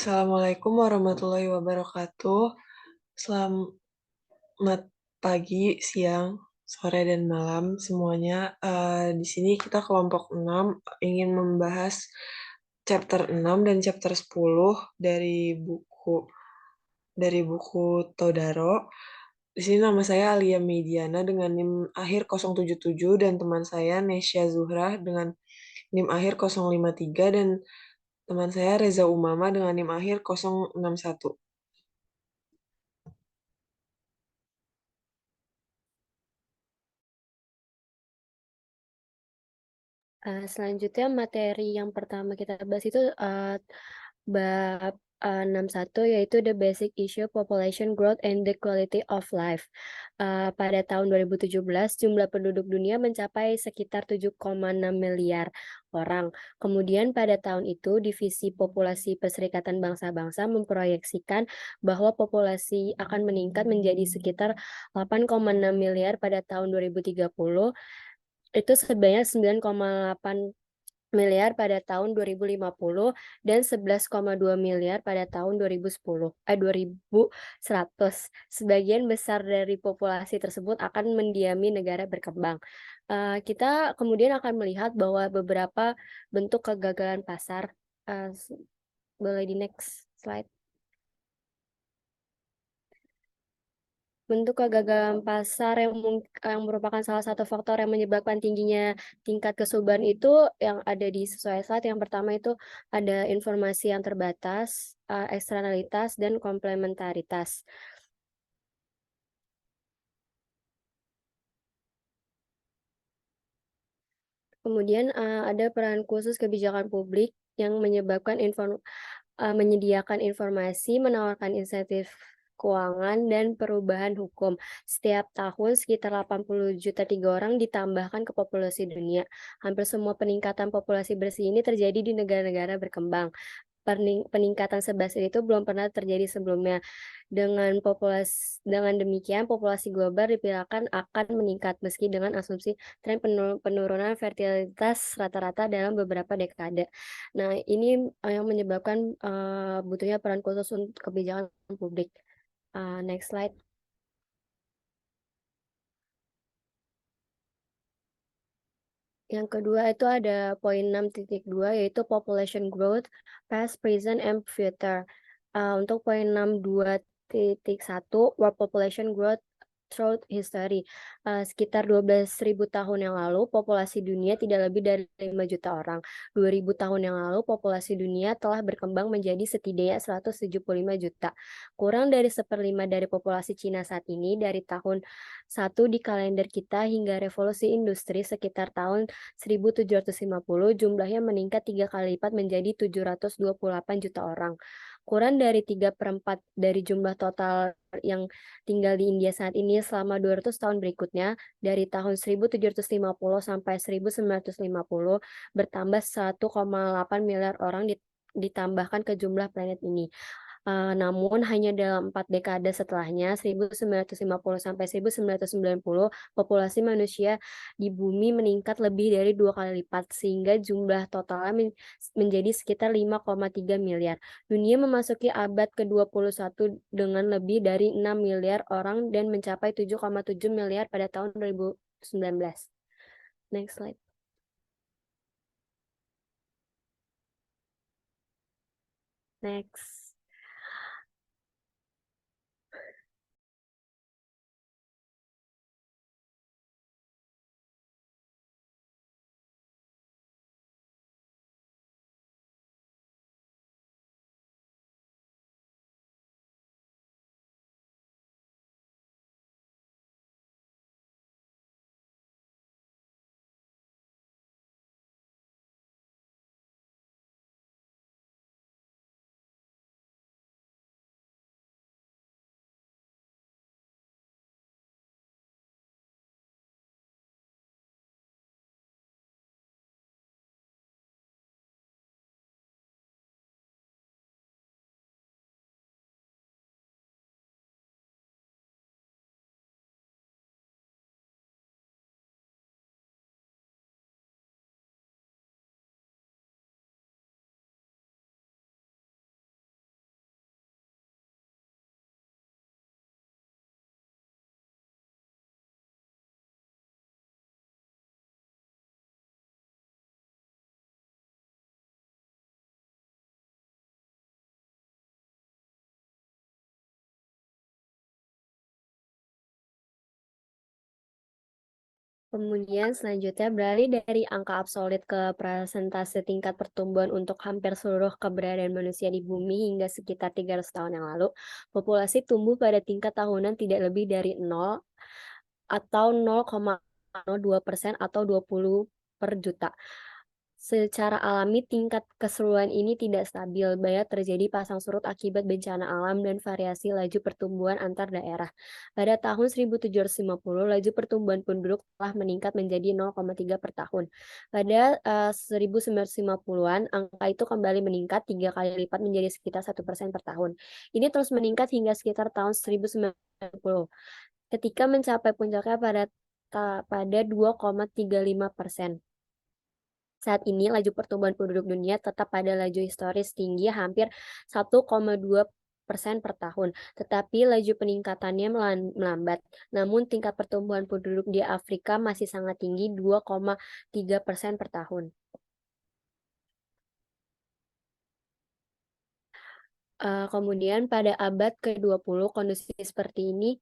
Assalamualaikum warahmatullahi wabarakatuh. Selamat pagi, siang, sore, dan malam semuanya. Di sini kita kelompok 6 ingin membahas chapter 6 dan chapter 10 dari buku Todaro. Di sini nama saya Alia Mediana dengan NIM akhir 077 dan teman saya Nesya Zuhra dengan NIM akhir 053 dan teman saya Reza Umama dengan NIM akhir 061. Selanjutnya materi yang pertama kita bahas itu bab 61 yaitu the basic issue population growth and the quality of life. Pada tahun 2017 jumlah penduduk dunia mencapai sekitar 7,6 miliar orang. Kemudian pada tahun itu Divisi Populasi Perserikatan Bangsa-Bangsa memproyeksikan bahwa populasi akan meningkat menjadi sekitar 8,6 miliar pada tahun 2030, itu sebanyak 9,8 miliar pada tahun 2050 dan 11,2 miliar pada tahun 2100. Sebagian besar dari populasi tersebut akan mendiami negara berkembang. Kita kemudian akan melihat bahwa beberapa bentuk kegagalan pasar. Boleh di next slide. Bentuk kegagalan pasar yang merupakan salah satu faktor yang menyebabkan tingginya tingkat kesuburan itu yang ada di sesuai slide. Yang pertama itu ada informasi yang terbatas, eksternalitas, dan komplementaritas. Kemudian ada peran khusus kebijakan publik yang menyediakan informasi, menawarkan insentif keuangan, dan perubahan hukum. Setiap tahun sekitar 80 juta 3 orang ditambahkan ke populasi dunia. Hampir semua peningkatan populasi bersih ini terjadi di negara-negara berkembang. Peningkatan sebesar itu belum pernah terjadi sebelumnya. Dengan demikian, populasi global diperkirakan akan meningkat meski dengan asumsi tren penurunan fertilitas rata-rata dalam beberapa dekade. Nah, ini yang menyebabkan butuhnya peran khusus untuk kebijakan publik. Next slide. Yang kedua itu ada poin 6.2 yaitu population growth, past, present, and future. Untuk poin 6.2.1 world population growth throughout history. Sekitar 12.000 tahun yang lalu populasi dunia tidak lebih dari 5 juta orang. 2.000 tahun yang lalu populasi dunia telah berkembang menjadi setidaknya 175 juta. Kurang dari 1/5 dari populasi Cina saat ini. Dari tahun 1 di kalender kita hingga revolusi industri sekitar tahun 1750 jumlahnya meningkat 3 kali lipat menjadi 728 juta orang. Kurang dari 3/4 dari jumlah total yang tinggal di India saat ini selama 200 tahun berikutnya, dari tahun 1750 sampai 1950, bertambah 1,8 miliar orang ditambahkan ke jumlah planet ini. Namun hanya dalam 4 dekade setelahnya, 1950 sampai 1990, populasi manusia di bumi meningkat lebih dari 2 kali lipat, sehingga jumlah totalnya menjadi sekitar 5,3 miliar. Dunia memasuki abad ke-21 dengan lebih dari 6 miliar orang dan mencapai 7,7 miliar pada tahun 2019. Next slide. Next. Kemudian selanjutnya beralih dari angka absolut ke persentase tingkat pertumbuhan untuk hampir seluruh keberadaan manusia di bumi hingga sekitar 300 tahun yang lalu, populasi tumbuh pada tingkat tahunan tidak lebih dari 0 atau 0,02% atau 20 per juta. Secara alami, tingkat keseluruhan ini tidak stabil, banyak terjadi pasang surut akibat bencana alam dan variasi laju pertumbuhan antar daerah. Pada tahun 1750, laju pertumbuhan penduduk telah meningkat menjadi 0,3 per tahun. Pada 1950-an, angka itu kembali meningkat 3 kali lipat menjadi sekitar 1% per tahun. Ini terus meningkat hingga sekitar tahun 1990, ketika mencapai puncaknya pada 2,35%. Saat ini, laju pertumbuhan penduduk dunia tetap pada laju historis tinggi hampir 1,2% per tahun, tetapi laju peningkatannya melambat. Namun tingkat pertumbuhan penduduk di Afrika masih sangat tinggi, 2,3% per tahun. Kemudian pada abad ke-20, kondisi seperti ini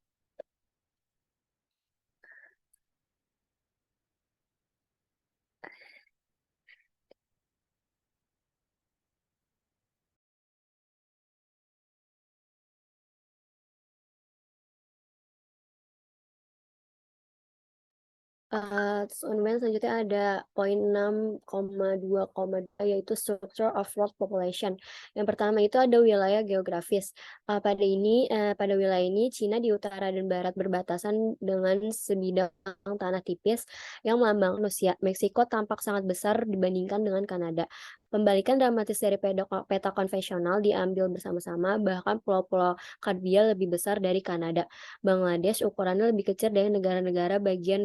terus kemudian selanjutnya ada poin 6,2,2 yaitu structure of world population. Yang pertama itu ada wilayah geografis. Pada wilayah ini Cina di utara dan barat berbatasan dengan sebidang tanah tipis yang melambang Rusia. Meksiko tampak sangat besar dibandingkan dengan Kanada. Pembalikan dramatis dari peta konvensional diambil bersama-sama, bahkan pulau-pulau Karibia lebih besar dari Kanada. Bangladesh ukurannya lebih kecil dari negara-negara bagian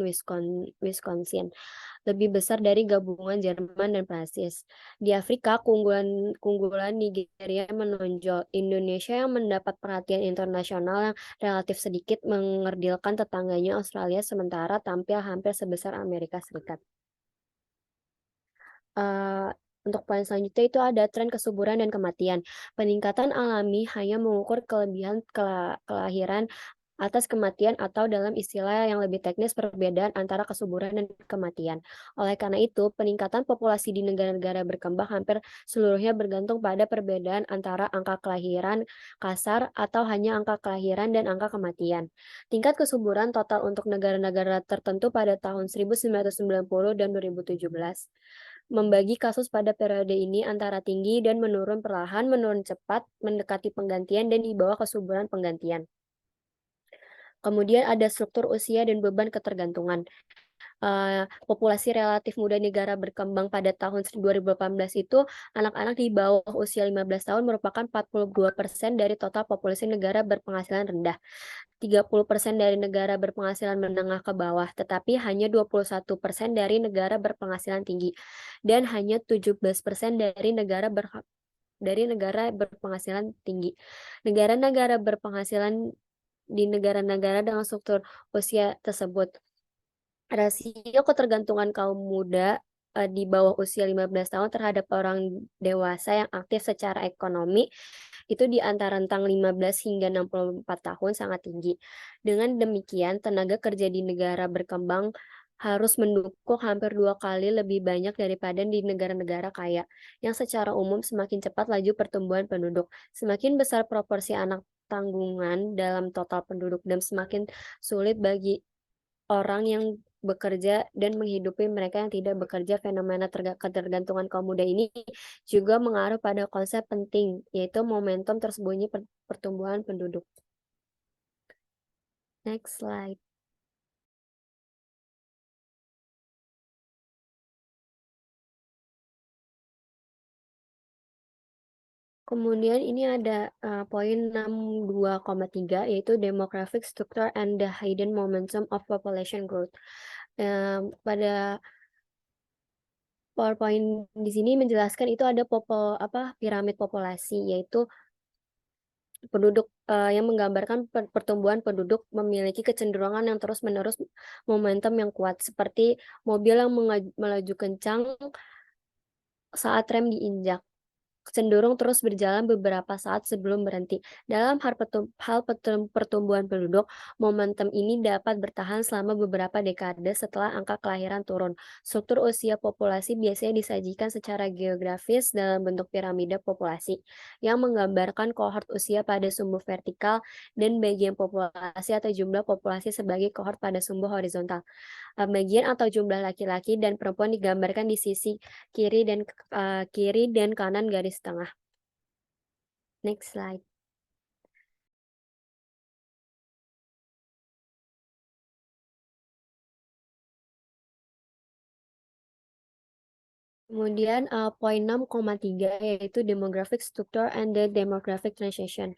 Wisconsin, lebih besar dari gabungan Jerman dan Prancis. Di Afrika, keunggulan Nigeria menonjol. Indonesia yang mendapat perhatian internasional yang relatif sedikit mengerdilkan tetangganya Australia sementara tampil hampir sebesar Amerika Serikat. Eh, untuk poin selanjutnya itu ada tren kesuburan dan kematian. Peningkatan alami hanya mengukur kelebihan kelahiran atas kematian atau dalam istilah yang lebih teknis perbedaan antara kesuburan dan kematian. Oleh karena itu, peningkatan populasi di negara-negara berkembang hampir seluruhnya bergantung pada perbedaan antara angka kelahiran kasar atau hanya angka kelahiran dan angka kematian. Tingkat kesuburan total untuk negara-negara tertentu pada tahun 1990 dan 2017 membagi kasus pada periode ini antara tinggi dan menurun perlahan, menurun cepat, mendekati penggantian, dan di bawah kesuburan penggantian. Kemudian ada struktur usia dan beban ketergantungan. Populasi relatif muda negara berkembang pada tahun 2018 itu, anak-anak di bawah usia 15 tahun merupakan 42% dari total populasi negara berpenghasilan rendah. 30% dari negara berpenghasilan menengah ke bawah, tetapi hanya 21% dari negara berpenghasilan tinggi, dan hanya 17% dari negara berpenghasilan tinggi. Negara-negara berpenghasilan di negara-negara dengan struktur usia tersebut, rasio ketergantungan kaum muda di bawah usia 15 tahun terhadap orang dewasa yang aktif secara ekonomi itu di antara rentang 15 hingga 64 tahun sangat tinggi. Dengan demikian, tenaga kerja di negara berkembang harus mendukung hampir 2 kali lebih banyak daripada di negara-negara kaya, yang secara umum semakin cepat laju pertumbuhan penduduk. Semakin besar proporsi anak tanggungan dalam total penduduk dan semakin sulit bagi orang yang bekerja dan menghidupi mereka yang tidak bekerja. Fenomena ketergantungan kaum muda ini juga mengaruh pada konsep penting, yaitu momentum tersembunyi pertumbuhan penduduk. Next slide. Kemudian ini ada poin 62,3 yaitu demographic structure and the hidden momentum of population growth. Pada PowerPoint di sini menjelaskan itu ada piramid populasi, yaitu penduduk yang menggambarkan pertumbuhan penduduk memiliki kecenderungan yang terus-menerus momentum yang kuat, seperti mobil yang melaju kencang saat rem diinjak. cenderung terus berjalan beberapa saat sebelum berhenti. Dalam pertumbuhan penduduk, momentum ini dapat bertahan selama beberapa dekade setelah angka kelahiran turun. Struktur usia populasi biasanya disajikan secara geografis dalam bentuk piramida populasi, yang menggambarkan kohort usia pada sumbu vertikal dan bagian populasi atau jumlah populasi sebagai kohort pada sumbu horizontal. Bagian atau jumlah laki-laki dan perempuan digambarkan di sisi kiri dan kanan garis tengah. Next slide. Kemudian, poin 6,3 yaitu demographic structure and the demographic transition.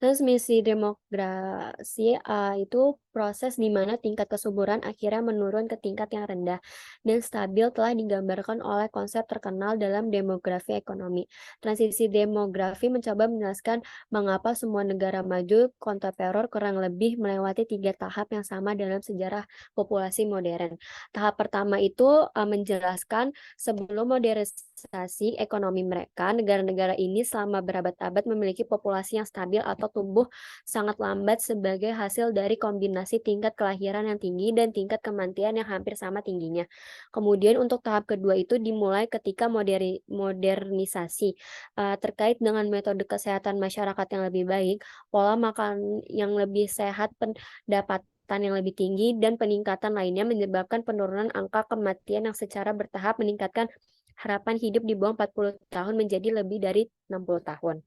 Transmisi demografi itu proses di mana tingkat kesuburan akhirnya menurun ke tingkat yang rendah dan stabil telah digambarkan oleh konsep terkenal dalam demografi ekonomi. Transisi demografi mencoba menjelaskan mengapa semua negara maju kontemporer kurang lebih melewati 3 tahap yang sama dalam sejarah populasi modern. Tahap pertama itu menjelaskan sebelum modernisasi ekonomi mereka, negara-negara ini selama berabad-abad memiliki populasi yang stabil atau tumbuh sangat lambat sebagai hasil dari kombinasi tingkat kelahiran yang tinggi dan tingkat kematian yang hampir sama tingginya. Kemudian untuk tahap kedua itu dimulai ketika modernisasi terkait dengan metode kesehatan masyarakat yang lebih baik, pola makan yang lebih sehat, pendapatan yang lebih tinggi, dan peningkatan lainnya menyebabkan penurunan angka kematian yang secara bertahap meningkatkan harapan hidup di bawah 40 tahun menjadi lebih dari 60 tahun.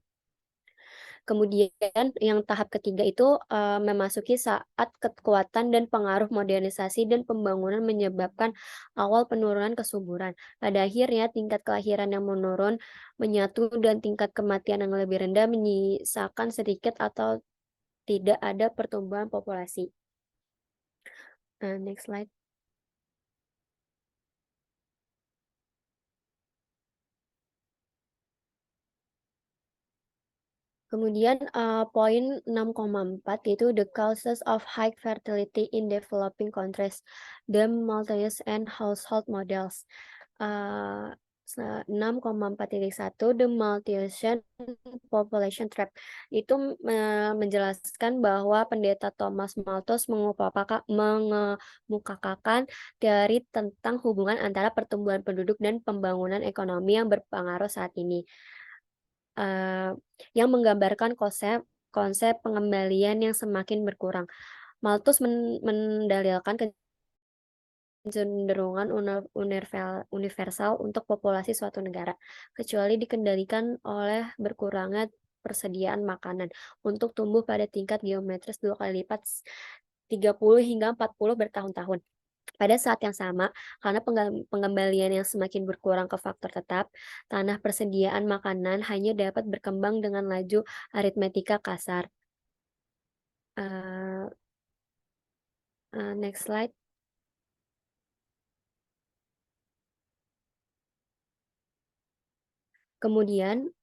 Kemudian yang tahap ketiga itu memasuki saat kekuatan dan pengaruh modernisasi dan pembangunan menyebabkan awal penurunan kesuburan. Pada akhirnya tingkat kelahiran yang menurun menyatu dan tingkat kematian yang lebih rendah menyisakan sedikit atau tidak ada pertumbuhan populasi. Next slide. Kemudian poin 6,4 yaitu the causes of high fertility in developing countries, the maltose and household models. 6,4.1 the Malthusian population trap itu menjelaskan bahwa pendeta Thomas Malthus mengemukakan teori tentang hubungan antara pertumbuhan penduduk dan pembangunan ekonomi yang berpengaruh saat ini. Yang menggambarkan konsep pengembalian yang semakin berkurang. Malthus mendalilkan kecenderungan universal untuk populasi suatu negara, kecuali dikendalikan oleh berkurangnya persediaan makanan untuk tumbuh pada tingkat geometris 2 kali lipat 30 hingga 40 bertahun-tahun. Pada saat yang sama, karena pengembalian yang semakin berkurang ke faktor tetap, tanah persediaan makanan hanya dapat berkembang dengan laju aritmetika kasar. Next slide. Kemudian,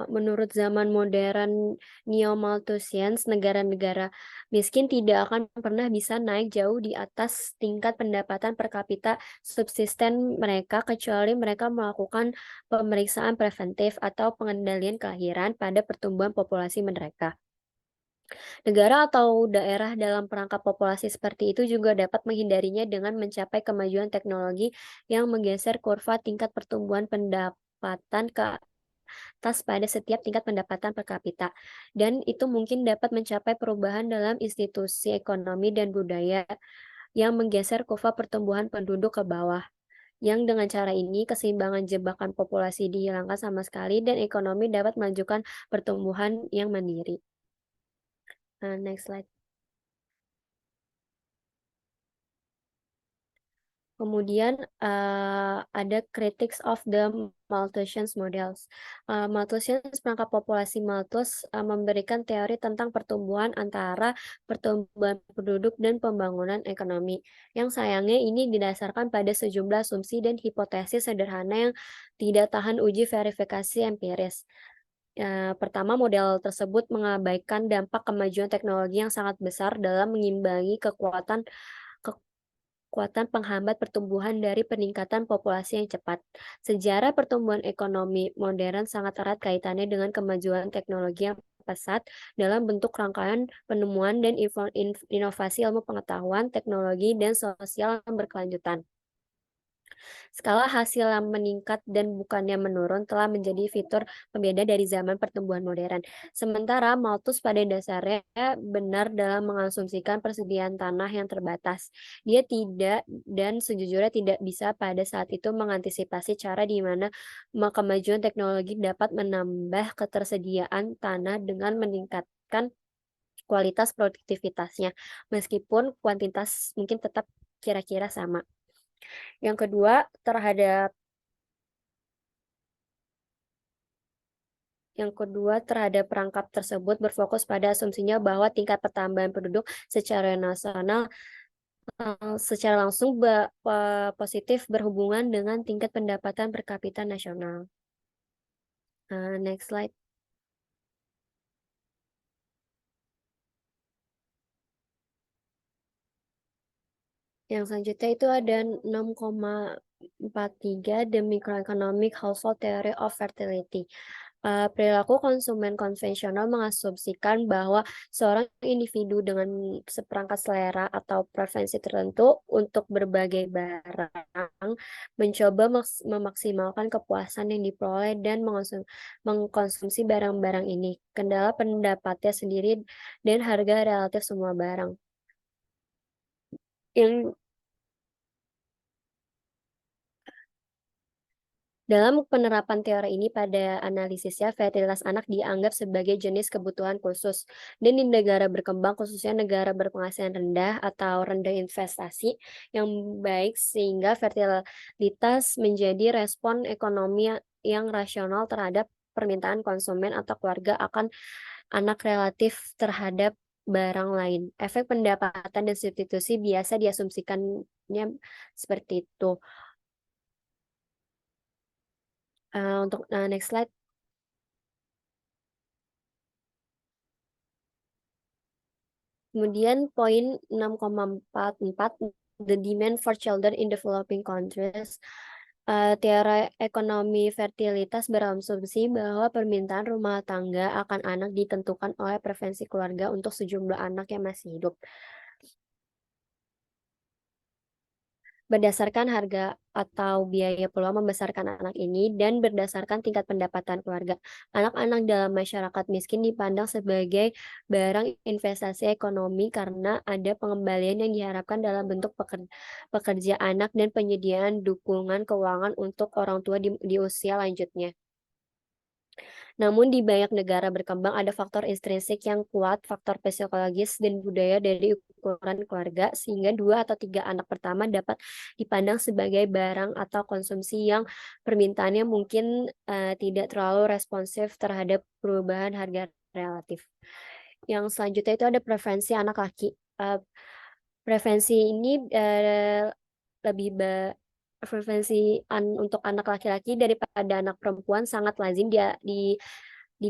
menurut zaman modern Neo-Malthusians, negara-negara miskin tidak akan pernah bisa naik jauh di atas tingkat pendapatan per kapita subsisten mereka kecuali mereka melakukan pemeriksaan preventif atau pengendalian kelahiran pada pertumbuhan populasi mereka. Negara atau daerah dalam perangkap populasi seperti itu juga dapat menghindarinya dengan mencapai kemajuan teknologi yang menggeser kurva tingkat pertumbuhan pendapatan ke atas pada setiap tingkat pendapatan per kapita. Dan itu mungkin dapat mencapai perubahan dalam institusi ekonomi dan budaya yang menggeser kurva pertumbuhan penduduk ke bawah. Yang dengan cara ini, keseimbangan jebakan populasi dihilangkan sama sekali dan ekonomi dapat melanjutkan pertumbuhan yang mandiri. Next slide. Kemudian ada critics of the Malthusian models. Malthusian perangkap populasi Malthus memberikan teori tentang pertumbuhan antara pertumbuhan penduduk dan pembangunan ekonomi. Yang sayangnya ini didasarkan pada sejumlah asumsi dan hipotesis sederhana yang tidak tahan uji verifikasi empiris. Pertama, model tersebut mengabaikan dampak kemajuan teknologi yang sangat besar dalam mengimbangi kekuatan penghambat pertumbuhan dari peningkatan populasi yang cepat. Sejarah pertumbuhan ekonomi modern sangat erat kaitannya dengan kemajuan teknologi yang pesat dalam bentuk rangkaian penemuan dan inovasi ilmu pengetahuan, teknologi, dan sosial yang berkelanjutan. Skala hasil yang meningkat dan bukannya menurun telah menjadi fitur pembeda dari zaman pertumbuhan modern. Sementara Malthus pada dasarnya benar dalam mengasumsikan persediaan tanah yang terbatas. Dia tidak dan sejujurnya tidak bisa pada saat itu mengantisipasi cara di mana kemajuan teknologi dapat menambah ketersediaan tanah dengan meningkatkan kualitas produktivitasnya, meskipun kuantitas mungkin tetap kira-kira sama. Yang kedua, terhadap perangkap tersebut berfokus pada asumsinya bahwa tingkat pertambahan penduduk secara nasional secara langsung positif berhubungan dengan tingkat pendapatan per kapita nasional. Next slide. Yang selanjutnya itu ada 6,43 The Microeconomic Household Theory of Fertility. Perilaku konsumen konvensional mengasumsikan bahwa seorang individu dengan seperangkat selera atau preferensi tertentu untuk berbagai barang mencoba memaksimalkan kepuasan yang diperoleh dan mengkonsumsi barang-barang ini. Kendala pendapatnya sendiri dan harga relatif semua barang. Yang Dalam penerapan teori ini pada analisisnya, fertilitas anak dianggap sebagai jenis kebutuhan khusus. Dan di negara berkembang, khususnya negara berpenghasilan rendah atau rendah investasi yang baik, sehingga fertilitas menjadi respon ekonomi yang rasional terhadap permintaan konsumen atau keluarga akan anak relatif terhadap barang lain. Efek pendapatan dan substitusi biasa diasumsikannya seperti itu. Untuk next slide. Kemudian poin 6,44, the demand for children in developing countries. Teori ekonomi fertilitas berasumsi bahwa permintaan rumah tangga akan anak ditentukan oleh preferensi keluarga untuk sejumlah anak yang masih hidup. Berdasarkan harga atau biaya peluang membesarkan anak ini dan berdasarkan tingkat pendapatan keluarga. Anak-anak dalam masyarakat miskin dipandang sebagai barang investasi ekonomi karena ada pengembalian yang diharapkan dalam bentuk pekerja anak dan penyediaan dukungan keuangan untuk orang tua di usia lanjutnya. Namun di banyak negara berkembang ada faktor intrinsik yang kuat, faktor psikologis dan budaya dari ukuran keluarga, sehingga 2 atau 3 anak pertama dapat dipandang sebagai barang atau konsumsi yang permintaannya mungkin tidak terlalu responsif terhadap perubahan harga relatif. Yang selanjutnya itu ada preferensi anak laki. Preferensi ini lebih untuk anak laki-laki daripada anak perempuan sangat lazim di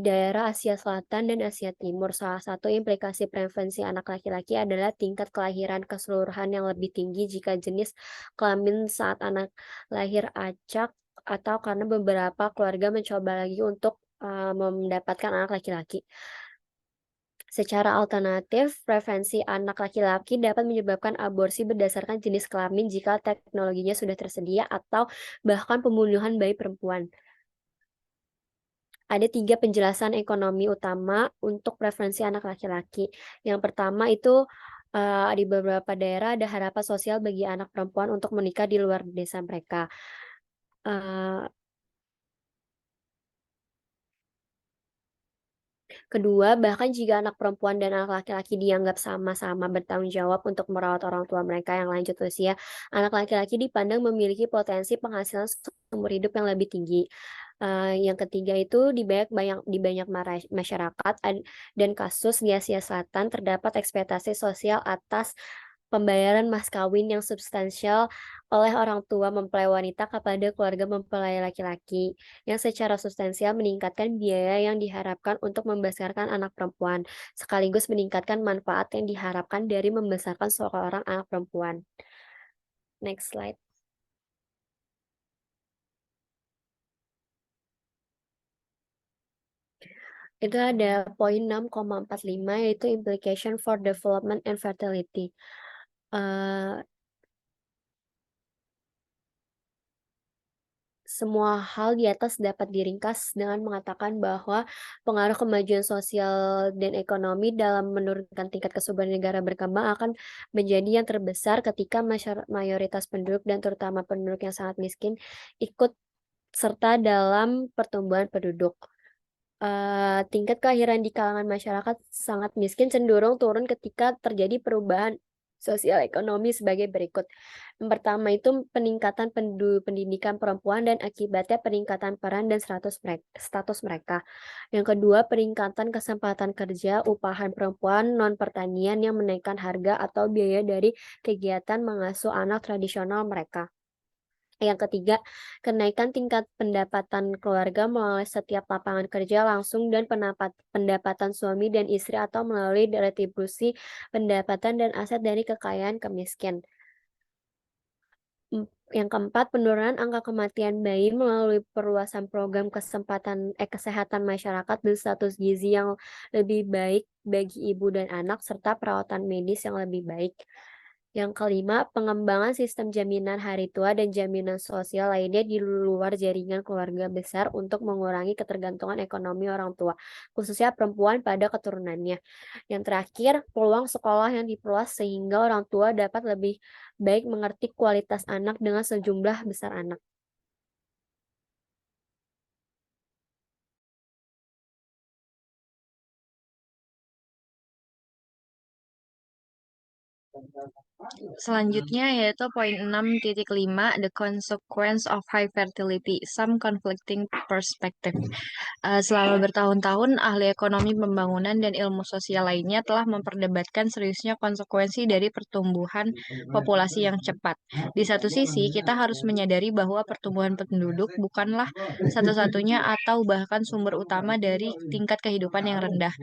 daerah Asia Selatan dan Asia Timur. Salah satu implikasi preferensi anak laki-laki adalah tingkat kelahiran keseluruhan yang lebih tinggi jika jenis kelamin saat anak lahir acak atau karena beberapa keluarga mencoba lagi untuk mendapatkan anak laki-laki. Secara alternatif, preferensi anak laki-laki dapat menyebabkan aborsi berdasarkan jenis kelamin jika teknologinya sudah tersedia atau bahkan pembunuhan bayi perempuan. Ada 3 penjelasan ekonomi utama untuk preferensi anak laki-laki. Yang pertama itu di beberapa daerah ada harapan sosial bagi anak perempuan untuk menikah di luar desa mereka. Kedua, bahkan jika anak perempuan dan anak laki-laki dianggap sama-sama bertanggung jawab untuk merawat orang tua mereka yang lanjut usia, anak laki-laki dipandang memiliki potensi penghasilan seumur hidup yang lebih tinggi. Yang ketiga itu di banyak masyarakat dan kasus di Asia Selatan terdapat ekspektasi sosial atas pembayaran mas kawin yang substansial oleh orang tua mempelai wanita kepada keluarga mempelai laki-laki, yang secara substansial meningkatkan biaya yang diharapkan untuk membesarkan anak perempuan, sekaligus meningkatkan manfaat yang diharapkan dari membesarkan seorang anak perempuan. Next slide. Itu ada poin 6,45 yaitu implication for development and fertility. Semua hal di atas dapat diringkas dengan mengatakan bahwa pengaruh kemajuan sosial dan ekonomi dalam menurunkan tingkat kesuburan negara berkembang akan menjadi yang terbesar ketika mayoritas penduduk dan terutama penduduk yang sangat miskin ikut serta dalam pertumbuhan penduduk. Tingkat keakhiran di kalangan masyarakat sangat miskin cenderung turun ketika terjadi perubahan sosial ekonomi sebagai berikut. Yang pertama itu peningkatan pendidikan perempuan dan akibatnya peningkatan peran dan status mereka. Yang kedua, peningkatan kesempatan kerja, upahan perempuan, non-pertanian yang menaikkan harga atau biaya dari kegiatan mengasuh anak tradisional mereka. Yang ketiga, kenaikan tingkat pendapatan keluarga melalui setiap lapangan kerja langsung dan pendapatan suami dan istri atau melalui retribusi pendapatan dan aset dari kekayaan ke miskin. Yang keempat, penurunan angka kematian bayi melalui perluasan program kesehatan masyarakat dan status gizi yang lebih baik bagi ibu dan anak serta perawatan medis yang lebih baik. Yang kelima, pengembangan sistem jaminan hari tua dan jaminan sosial lainnya di luar jaringan keluarga besar untuk mengurangi ketergantungan ekonomi orang tua, khususnya perempuan pada keturunannya. Yang terakhir, peluang sekolah yang diperluas sehingga orang tua dapat lebih baik mengerti kualitas anak dengan sejumlah besar anak. Selanjutnya yaitu poin 6.5, the consequence of high fertility, some conflicting perspective. Selama bertahun-tahun, ahli ekonomi pembangunan dan ilmu sosial lainnya telah memperdebatkan seriusnya konsekuensi dari pertumbuhan populasi yang cepat. Di satu sisi, kita harus menyadari bahwa pertumbuhan penduduk bukanlah satu-satunya atau bahkan sumber utama dari tingkat kehidupan yang rendah,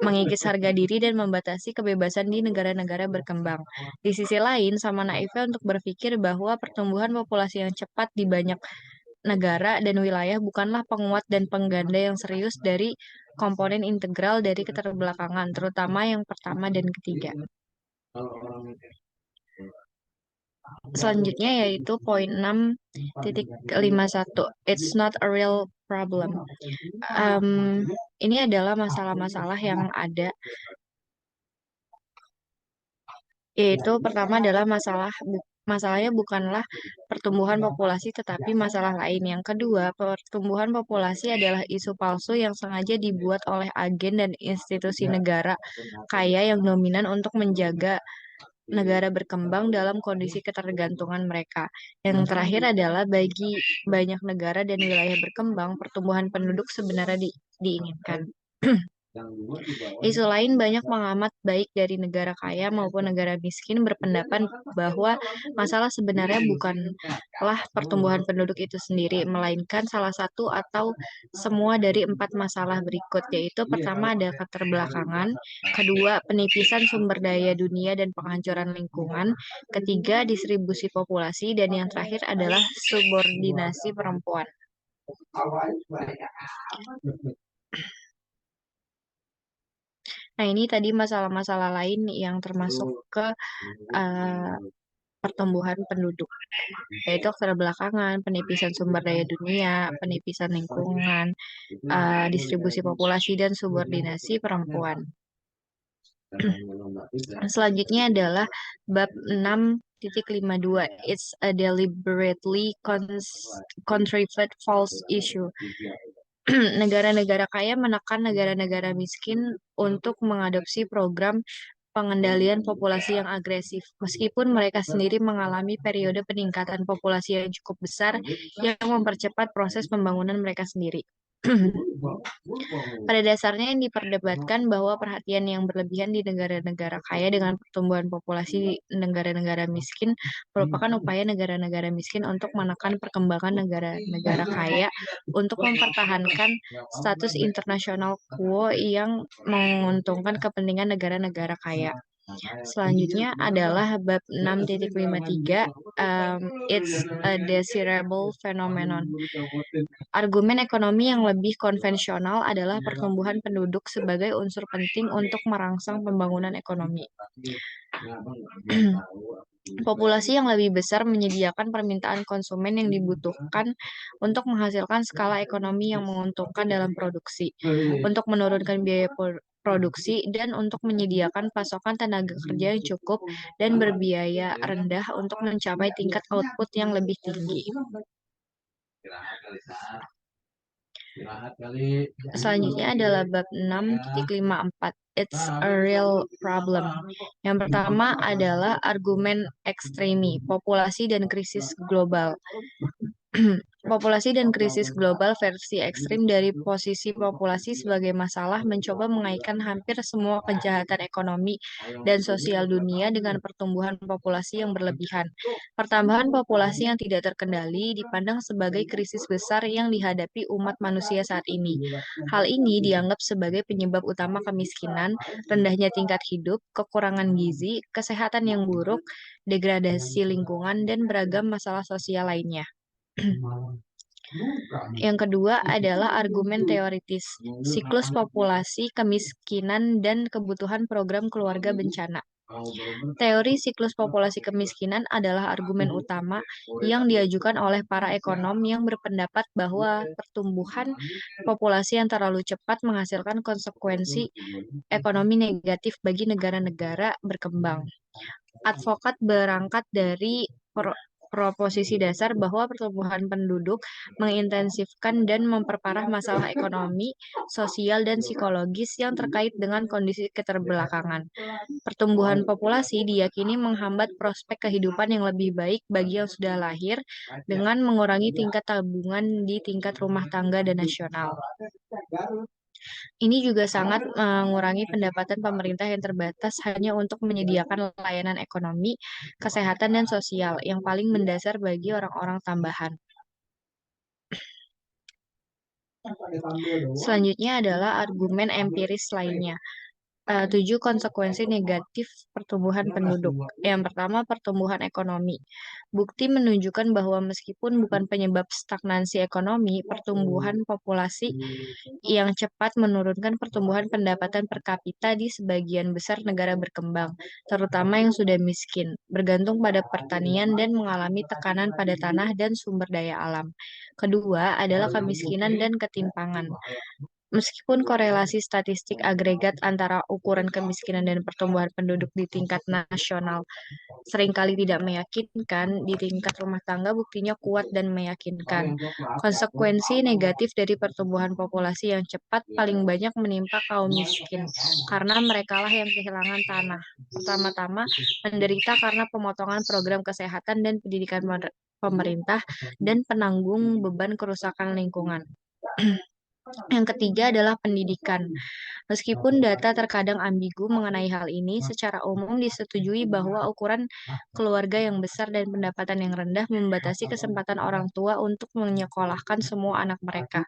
mengikis harga diri dan membatasi kebebasan di negara-negara berkembang. Di sisi lain, sama naifnya untuk berpikir bahwa pertumbuhan populasi yang cepat di banyak negara dan wilayah bukanlah penguat dan pengganda yang serius dari komponen integral dari keterbelakangan, terutama yang pertama dan ketiga. Selanjutnya yaitu poin 6.51, it's not a real problem. Ini adalah masalah-masalah yang ada, yaitu pertama adalah masalahnya bukanlah pertumbuhan populasi tetapi masalah lain. Yang kedua, pertumbuhan populasi adalah isu palsu yang sengaja dibuat oleh agen dan institusi negara kaya yang dominan untuk menjaga negara berkembang dalam kondisi ketergantungan mereka. Yang terakhir adalah bagi banyak negara dan wilayah berkembang, pertumbuhan penduduk sebenarnya diinginkan. Isu lain, banyak pengamat baik dari negara kaya maupun negara miskin berpendapat bahwa masalah sebenarnya bukanlah pertumbuhan penduduk itu sendiri, melainkan salah satu atau semua dari 4 masalah berikut, yaitu pertama ada keterbelakangan, kedua penipisan sumber daya dunia dan penghancuran lingkungan, ketiga distribusi populasi, dan yang terakhir adalah subordinasi perempuan. Nah, ini tadi masalah-masalah lain yang termasuk ke pertumbuhan penduduk, yaitu keterbelakangan, penipisan sumber daya dunia, penipisan lingkungan, distribusi populasi, dan subordinasi perempuan. Selanjutnya adalah bab 6.52, it's a deliberately contrived false issue. Negara-negara kaya menekan negara-negara miskin untuk mengadopsi program pengendalian populasi yang agresif, meskipun mereka sendiri mengalami periode peningkatan populasi yang cukup besar yang mempercepat proses pembangunan mereka sendiri. Pada dasarnya yang diperdebatkan bahwa perhatian yang berlebihan di negara-negara kaya dengan pertumbuhan populasi di negara-negara miskin merupakan upaya negara-negara miskin untuk menekan perkembangan negara-negara kaya untuk mempertahankan status internasional quo yang menguntungkan kepentingan negara-negara kaya. Selanjutnya adalah bab 6.53, it's a desirable phenomenon. Argumen ekonomi yang lebih konvensional adalah pertumbuhan penduduk sebagai unsur penting untuk merangsang pembangunan ekonomi. Populasi yang lebih besar menyediakan permintaan konsumen yang dibutuhkan untuk menghasilkan skala ekonomi yang menguntungkan dalam produksi, untuk menurunkan biaya produksi, dan untuk menyediakan pasokan tenaga kerja yang cukup dan berbiaya rendah untuk mencapai tingkat output yang lebih tinggi. Selanjutnya adalah bab 6.54. It's a real problem. Yang pertama adalah argumen ekstremi, populasi dan krisis global. Populasi dan krisis global versi ekstrim dari posisi populasi sebagai masalah mencoba mengaitkan hampir semua kejahatan ekonomi dan sosial dunia dengan pertumbuhan populasi yang berlebihan. Pertambahan populasi yang tidak terkendali dipandang sebagai krisis besar yang dihadapi umat manusia saat ini. Hal ini dianggap sebagai penyebab utama kemiskinan, rendahnya tingkat hidup, kekurangan gizi, kesehatan yang buruk, degradasi lingkungan, dan beragam masalah sosial lainnya. Yang kedua adalah argumen teoritis, siklus populasi, kemiskinan, dan kebutuhan program keluarga bencana. Teori siklus populasi kemiskinan adalah argumen utama yang diajukan oleh para ekonom yang berpendapat bahwa pertumbuhan populasi yang terlalu cepat menghasilkan konsekuensi ekonomi negatif bagi negara-negara berkembang. Advokat berangkat dari proposisi dasar bahwa pertumbuhan penduduk mengintensifkan dan memperparah masalah ekonomi, sosial, dan psikologis yang terkait dengan kondisi keterbelakangan. Pertumbuhan populasi diyakini menghambat prospek kehidupan yang lebih baik bagi yang sudah lahir dengan mengurangi tingkat tabungan di tingkat rumah tangga dan nasional. Ini juga sangat mengurangi pendapatan pemerintah yang terbatas hanya untuk menyediakan layanan ekonomi, kesehatan, dan sosial yang paling mendasar bagi orang-orang tambahan. Selanjutnya adalah argumen empiris lainnya. 7 konsekuensi negatif pertumbuhan penduduk. Yang pertama, pertumbuhan ekonomi. Bukti menunjukkan bahwa meskipun bukan penyebab stagnansi ekonomi, pertumbuhan populasi yang cepat menurunkan pertumbuhan pendapatan per kapita di sebagian besar negara berkembang, terutama yang sudah miskin, bergantung pada pertanian dan mengalami tekanan pada tanah dan sumber daya alam. Kedua adalah kemiskinan dan ketimpangan. Meskipun korelasi statistik agregat antara ukuran kemiskinan dan pertumbuhan penduduk di tingkat nasional seringkali tidak meyakinkan, di tingkat rumah tangga buktinya kuat dan meyakinkan. Konsekuensi negatif dari pertumbuhan populasi yang cepat paling banyak menimpa kaum miskin, karena merekalah yang kehilangan tanah. Pertama-tama, menderita karena pemotongan program kesehatan dan pendidikan pemerintah dan penanggung beban kerusakan lingkungan. Yang ketiga adalah pendidikan. Meskipun data terkadang ambigu mengenai hal ini, secara umum disetujui bahwa ukuran keluarga yang besar dan pendapatan yang rendah membatasi kesempatan orang tua untuk menyekolahkan semua anak mereka.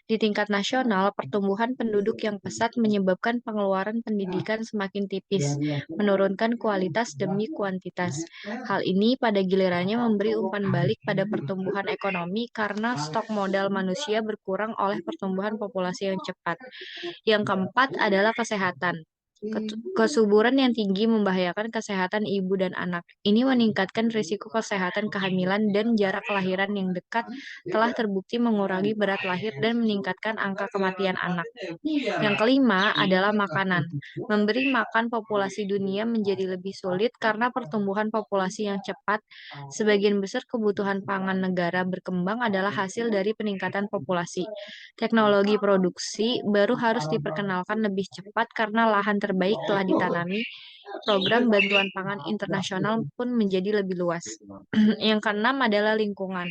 Di tingkat nasional, pertumbuhan penduduk yang pesat menyebabkan pengeluaran pendidikan semakin tipis, menurunkan kualitas demi kuantitas. Hal ini pada gilirannya memberi umpan balik pada pertumbuhan ekonomi karena stok modal manusia berkurang oleh pertumbuhan populasi yang cepat. Yang keempat adalah kesehatan. Kesuburan yang tinggi membahayakan kesehatan ibu dan anak. Ini meningkatkan risiko kesehatan kehamilan dan jarak kelahiran yang dekat telah terbukti mengurangi berat lahir dan meningkatkan angka kematian anak. Yang kelima adalah makanan. Memberi makan populasi dunia menjadi lebih sulit karena pertumbuhan populasi yang cepat. Sebagian besar kebutuhan pangan negara berkembang adalah hasil dari peningkatan populasi. Teknologi produksi baru harus diperkenalkan lebih cepat karena lahan terbaik telah ditanami. Program bantuan pangan internasional pun menjadi lebih luas. Yang keenam adalah lingkungan.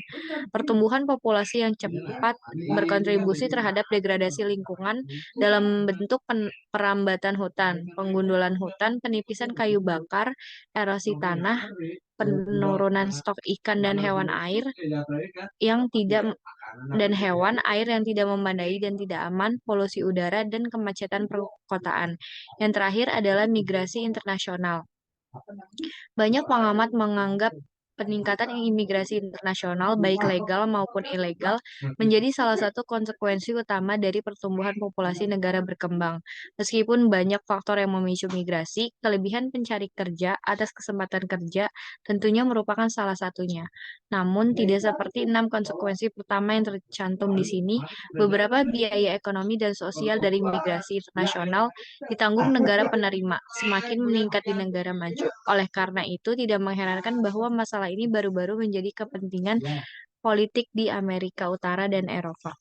Pertumbuhan populasi yang cepat berkontribusi terhadap degradasi lingkungan dalam bentuk perambatan hutan, penggundulan hutan, penipisan kayu bakar, erosi tanah, penurunan stok ikan dan hewan air yang tidak dan hewan, air yang tidak memadai dan tidak aman, polusi udara, dan kemacetan perkotaan. Yang terakhir adalah migrasi internasional. Banyak pengamat menganggap peningkatan imigrasi internasional, baik legal maupun ilegal, menjadi salah satu konsekuensi utama dari pertumbuhan populasi negara berkembang. Meskipun banyak faktor yang memicu migrasi, kelebihan pencari kerja atas kesempatan kerja tentunya merupakan salah satunya. Namun, tidak seperti 6 konsekuensi pertama yang tercantum di sini, beberapa biaya ekonomi dan sosial dari migrasi internasional ditanggung negara penerima, semakin meningkat di negara maju. Oleh karena itu, tidak mengherankan bahwa masalah ini baru-baru menjadi kepentingan politik di Amerika Utara dan Eropa.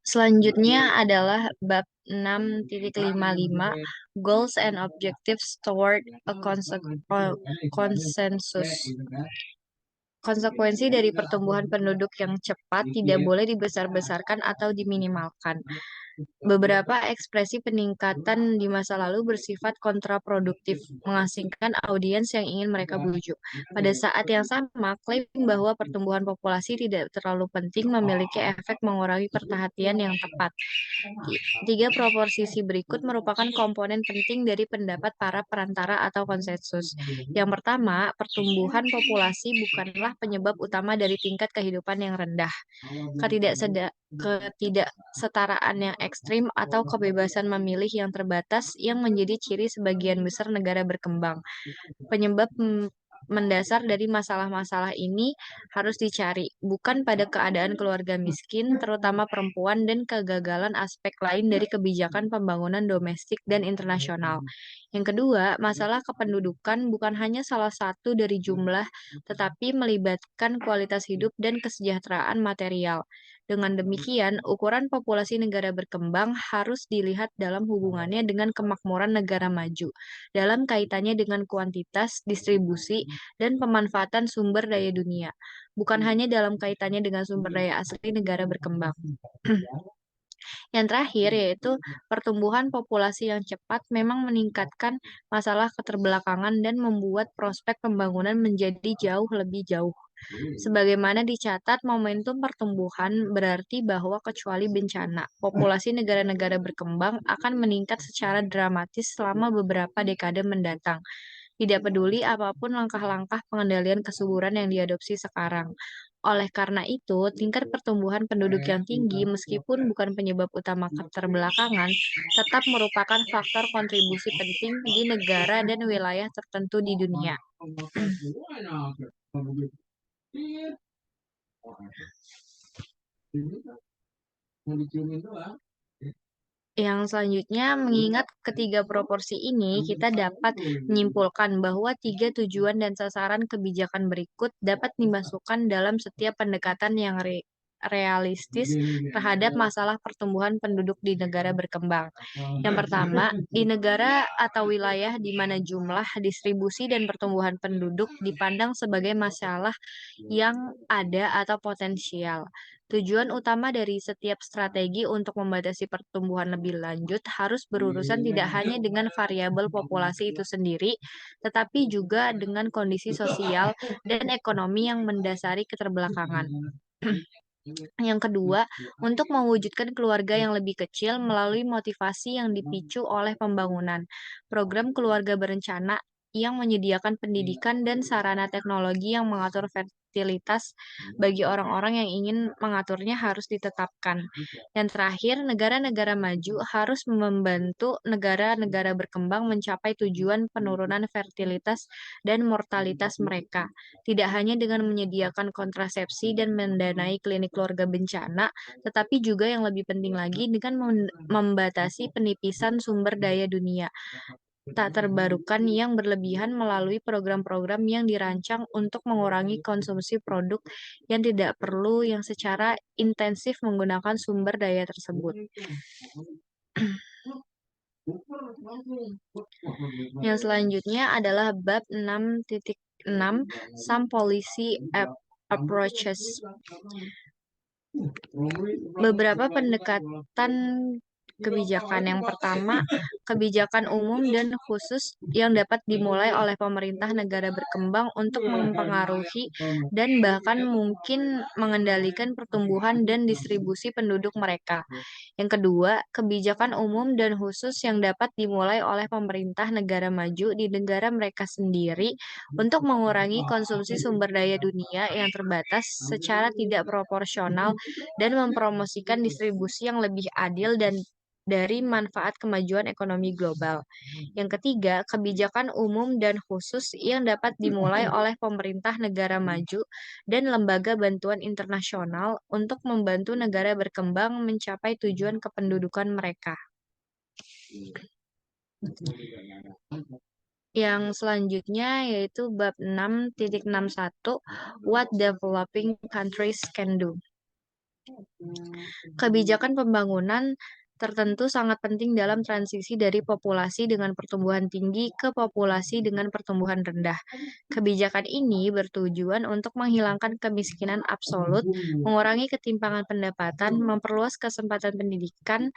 Selanjutnya adalah bab 6.55 Goals and Objectives Toward a Consensus. Konsekuensi dari pertumbuhan penduduk yang cepat tidak boleh dibesar-besarkan atau diminimalkan. Beberapa ekspresi peningkatan di masa lalu bersifat kontraproduktif, mengasingkan audiens yang ingin mereka bujuk. Pada saat yang sama, klaim bahwa pertumbuhan populasi tidak terlalu penting memiliki efek mengurangi perhatian yang tepat. Tiga proporsi berikut merupakan komponen penting dari pendapat para perantara atau konsensus. Yang pertama, pertumbuhan populasi bukanlah penyebab utama dari tingkat kehidupan yang rendah. Ketidaksetaraan yang ekstrim atau kebebasan memilih yang terbatas yang menjadi ciri sebagian besar negara berkembang. Penyebab mendasar dari masalah-masalah ini harus dicari, bukan pada keadaan keluarga miskin, terutama perempuan, dan kegagalan aspek lain dari kebijakan pembangunan domestik dan internasional. Yang kedua, masalah kependudukan bukan hanya salah satu dari jumlah, tetapi melibatkan kualitas hidup dan kesejahteraan material. Dengan demikian, ukuran populasi negara berkembang harus dilihat dalam hubungannya dengan kemakmuran negara maju, dalam kaitannya dengan kuantitas, distribusi, dan pemanfaatan sumber daya dunia, bukan hanya dalam kaitannya dengan sumber daya asli negara berkembang. Yang terakhir yaitu pertumbuhan populasi yang cepat memang meningkatkan masalah keterbelakangan dan membuat prospek pembangunan menjadi jauh lebih jauh. Sebagaimana dicatat, momentum pertumbuhan berarti bahwa kecuali bencana, populasi negara-negara berkembang akan meningkat secara dramatis selama beberapa dekade mendatang. Tidak peduli apapun langkah-langkah pengendalian kesuburan yang diadopsi sekarang. Oleh karena itu, tingkat pertumbuhan penduduk yang tinggi, meskipun bukan penyebab utama keterbelakangan, tetap merupakan faktor kontribusi penting di negara dan wilayah tertentu di dunia. Yang selanjutnya, mengingat ketiga proporsi ini, kita dapat menyimpulkan bahwa tiga tujuan dan sasaran kebijakan berikut dapat dimasukkan dalam setiap pendekatan yang realistis terhadap masalah pertumbuhan penduduk di negara berkembang. Yang pertama, di negara atau wilayah di mana jumlah, distribusi, dan pertumbuhan penduduk dipandang sebagai masalah yang ada atau potensial. Tujuan utama dari setiap strategi untuk membatasi pertumbuhan lebih lanjut harus berurusan tidak hanya dengan variabel populasi itu sendiri, tetapi juga dengan kondisi sosial dan ekonomi yang mendasari keterbelakangan. Yang kedua, untuk mewujudkan keluarga yang lebih kecil melalui motivasi yang dipicu oleh pembangunan. Program keluarga berencana yang menyediakan pendidikan dan sarana teknologi yang mengatur fertilitas bagi orang-orang yang ingin mengaturnya harus ditetapkan. Dan terakhir, negara-negara maju harus membantu negara-negara berkembang mencapai tujuan penurunan fertilitas dan mortalitas mereka. Tidak hanya dengan menyediakan kontrasepsi dan mendanai klinik keluarga bencana, tetapi juga yang lebih penting lagi dengan membatasi penipisan sumber daya dunia tak terbarukan yang berlebihan melalui program-program yang dirancang untuk mengurangi konsumsi produk yang tidak perlu yang secara intensif menggunakan sumber daya tersebut. Yang selanjutnya adalah bab 6.6 Some Policy Approaches. Beberapa pendekatan kebijakan. Yang pertama, kebijakan umum dan khusus yang dapat dimulai oleh pemerintah negara berkembang untuk mempengaruhi dan bahkan mungkin mengendalikan pertumbuhan dan distribusi penduduk mereka. Yang kedua, kebijakan umum dan khusus yang dapat dimulai oleh pemerintah negara maju di negara mereka sendiri untuk mengurangi konsumsi sumber daya dunia yang terbatas secara tidak proporsional dan mempromosikan distribusi yang lebih adil dan dari manfaat kemajuan ekonomi global. Yang ketiga, kebijakan umum dan khusus yang dapat dimulai oleh pemerintah negara maju dan lembaga bantuan internasional untuk membantu negara berkembang mencapai tujuan kependudukan mereka. Yang selanjutnya yaitu bab 6.61 What Developing Countries Can Do. Kebijakan pembangunan tertentu sangat penting dalam transisi dari populasi dengan pertumbuhan tinggi ke populasi dengan pertumbuhan rendah. Kebijakan ini bertujuan untuk menghilangkan kemiskinan absolut, mengurangi ketimpangan pendapatan, memperluas kesempatan pendidikan,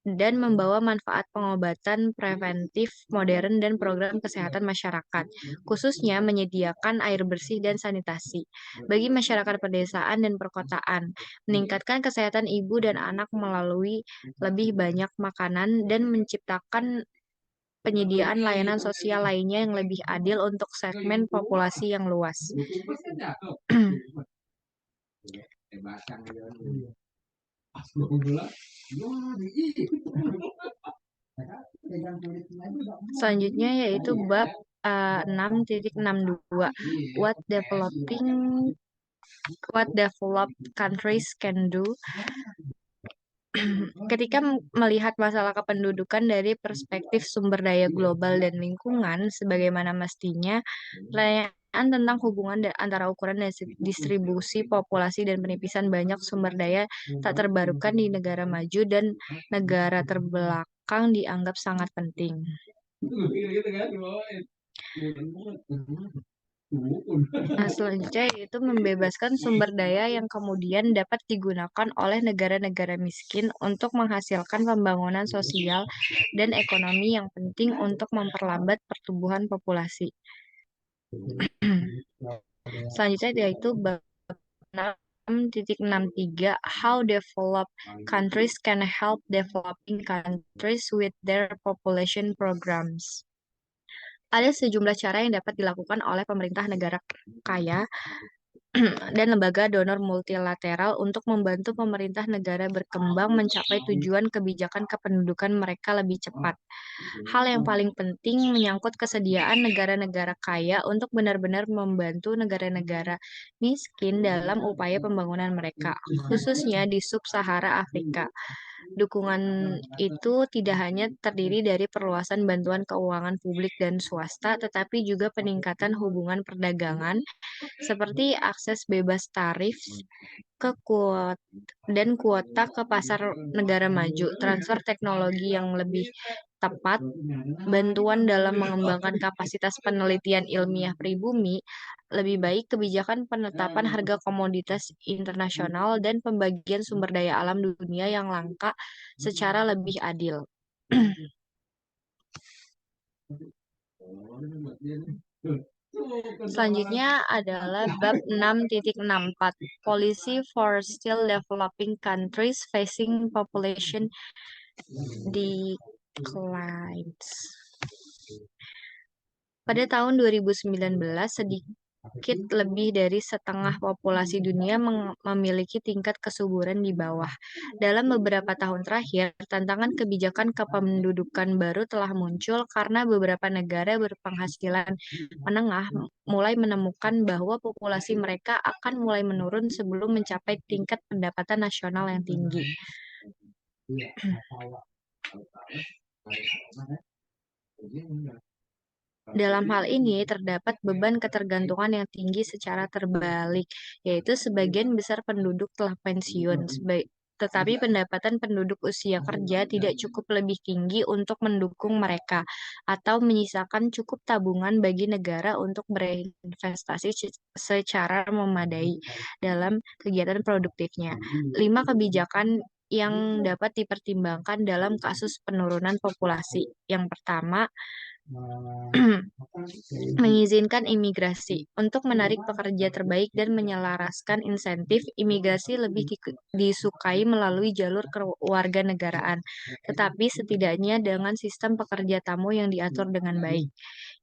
dan membawa manfaat pengobatan preventif modern dan program kesehatan masyarakat, khususnya menyediakan air bersih dan sanitasi bagi masyarakat pedesaan dan perkotaan, meningkatkan kesehatan ibu dan anak melalui lebih banyak makanan, dan menciptakan penyediaan layanan sosial lainnya yang lebih adil untuk segmen populasi yang luas. Selanjutnya yaitu bab 6.62 What developed countries can do. Ketika melihat masalah kependudukan dari perspektif sumber daya global dan lingkungan, sebagaimana mestinya, pertanyaan tentang hubungan antara ukuran dan distribusi populasi dan penipisan banyak sumber daya tak terbarukan di negara maju dan negara terbelakang dianggap sangat penting. Nah, selanjutnya yaitu membebaskan sumber daya yang kemudian dapat digunakan oleh negara-negara miskin untuk menghasilkan pembangunan sosial dan ekonomi yang penting untuk memperlambat pertumbuhan populasi. Selanjutnya yaitu bab 6.63 How developed countries can help developing countries with their population programs. Ada sejumlah cara yang dapat dilakukan oleh pemerintah negara kaya dan lembaga donor multilateral untuk membantu pemerintah negara berkembang mencapai tujuan kebijakan kependudukan mereka lebih cepat. Hal yang paling penting menyangkut kesediaan negara-negara kaya untuk benar-benar membantu negara-negara miskin dalam upaya pembangunan mereka, khususnya di sub-Sahara Afrika. Dukungan itu tidak hanya terdiri dari perluasan bantuan keuangan publik dan swasta, tetapi juga peningkatan hubungan perdagangan, seperti akses bebas tarif ke dan kuota ke pasar negara maju, transfer teknologi yang lebih tepat, bantuan dalam mengembangkan kapasitas penelitian ilmiah pribumi, lebih baik kebijakan penetapan harga komoditas internasional, dan pembagian sumber daya alam dunia yang langka secara lebih adil. Selanjutnya adalah bab 6.64 Policy for Still Developing Countries Facing Population Declines. Pada tahun 2019, sedikit lebih dari setengah populasi dunia memiliki tingkat kesuburan di bawah. Dalam beberapa tahun terakhir, tantangan kebijakan kependudukan baru telah muncul karena beberapa negara berpenghasilan menengah mulai menemukan bahwa populasi mereka akan mulai menurun sebelum mencapai tingkat pendapatan nasional yang tinggi. Dalam hal ini, terdapat beban ketergantungan yang tinggi secara terbalik, yaitu sebagian besar penduduk telah pensiun, tetapi pendapatan penduduk usia kerja tidak cukup lebih tinggi untuk mendukung mereka, atau menyisakan cukup tabungan bagi negara untuk berinvestasi secara memadai dalam kegiatan produktifnya. 5 kebijakan yang dapat dipertimbangkan dalam kasus penurunan populasi. Yang pertama, mengizinkan imigrasi. Untuk menarik pekerja terbaik dan menyelaraskan insentif, imigrasi lebih disukai melalui jalur kewarganegaraan, tetapi setidaknya dengan sistem pekerja tamu yang diatur dengan baik.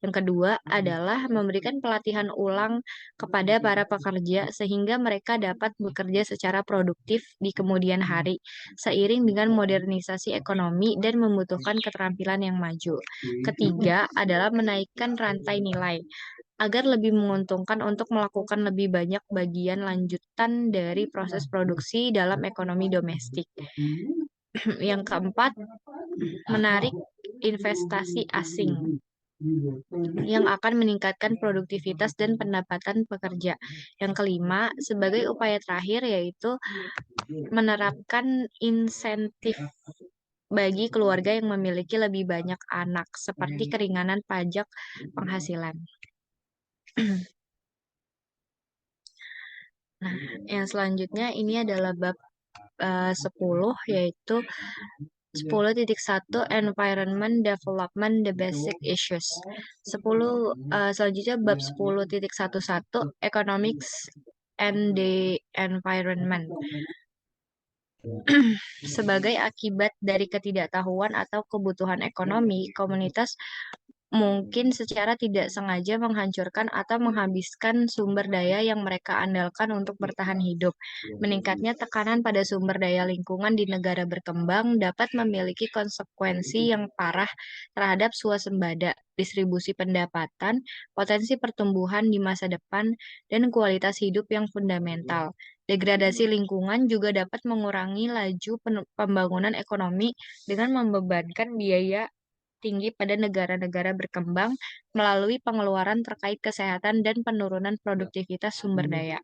Yang kedua adalah memberikan pelatihan ulang kepada para pekerja sehingga mereka dapat bekerja secara produktif di kemudian hari, seiring dengan modernisasi ekonomi dan membutuhkan keterampilan yang maju. Ketiga adalah menaikkan rantai nilai agar lebih menguntungkan untuk melakukan lebih banyak bagian lanjutan dari proses produksi dalam ekonomi domestik. Yang keempat, menarik investasi asing yang akan meningkatkan produktivitas dan pendapatan pekerja. Yang kelima, sebagai upaya terakhir yaitu menerapkan insentif bagi keluarga yang memiliki lebih banyak anak, seperti keringanan pajak penghasilan. Nah, yang selanjutnya ini adalah bab 10, yaitu 10.1 Environment Development The Basic Issues. 10 selanjutnya bab 10.11 Economics and the Environment. Sebagai akibat dari ketidaktahuan atau kebutuhan ekonomi, komunitas mungkin secara tidak sengaja menghancurkan atau menghabiskan sumber daya yang mereka andalkan untuk bertahan hidup. Meningkatnya tekanan pada sumber daya lingkungan di negara berkembang dapat memiliki konsekuensi yang parah terhadap swasembada, distribusi pendapatan, potensi pertumbuhan di masa depan, dan kualitas hidup yang fundamental. Degradasi lingkungan juga dapat mengurangi laju pembangunan ekonomi dengan membebankan biaya tinggi pada negara-negara berkembang melalui pengeluaran terkait kesehatan dan penurunan produktivitas sumber daya.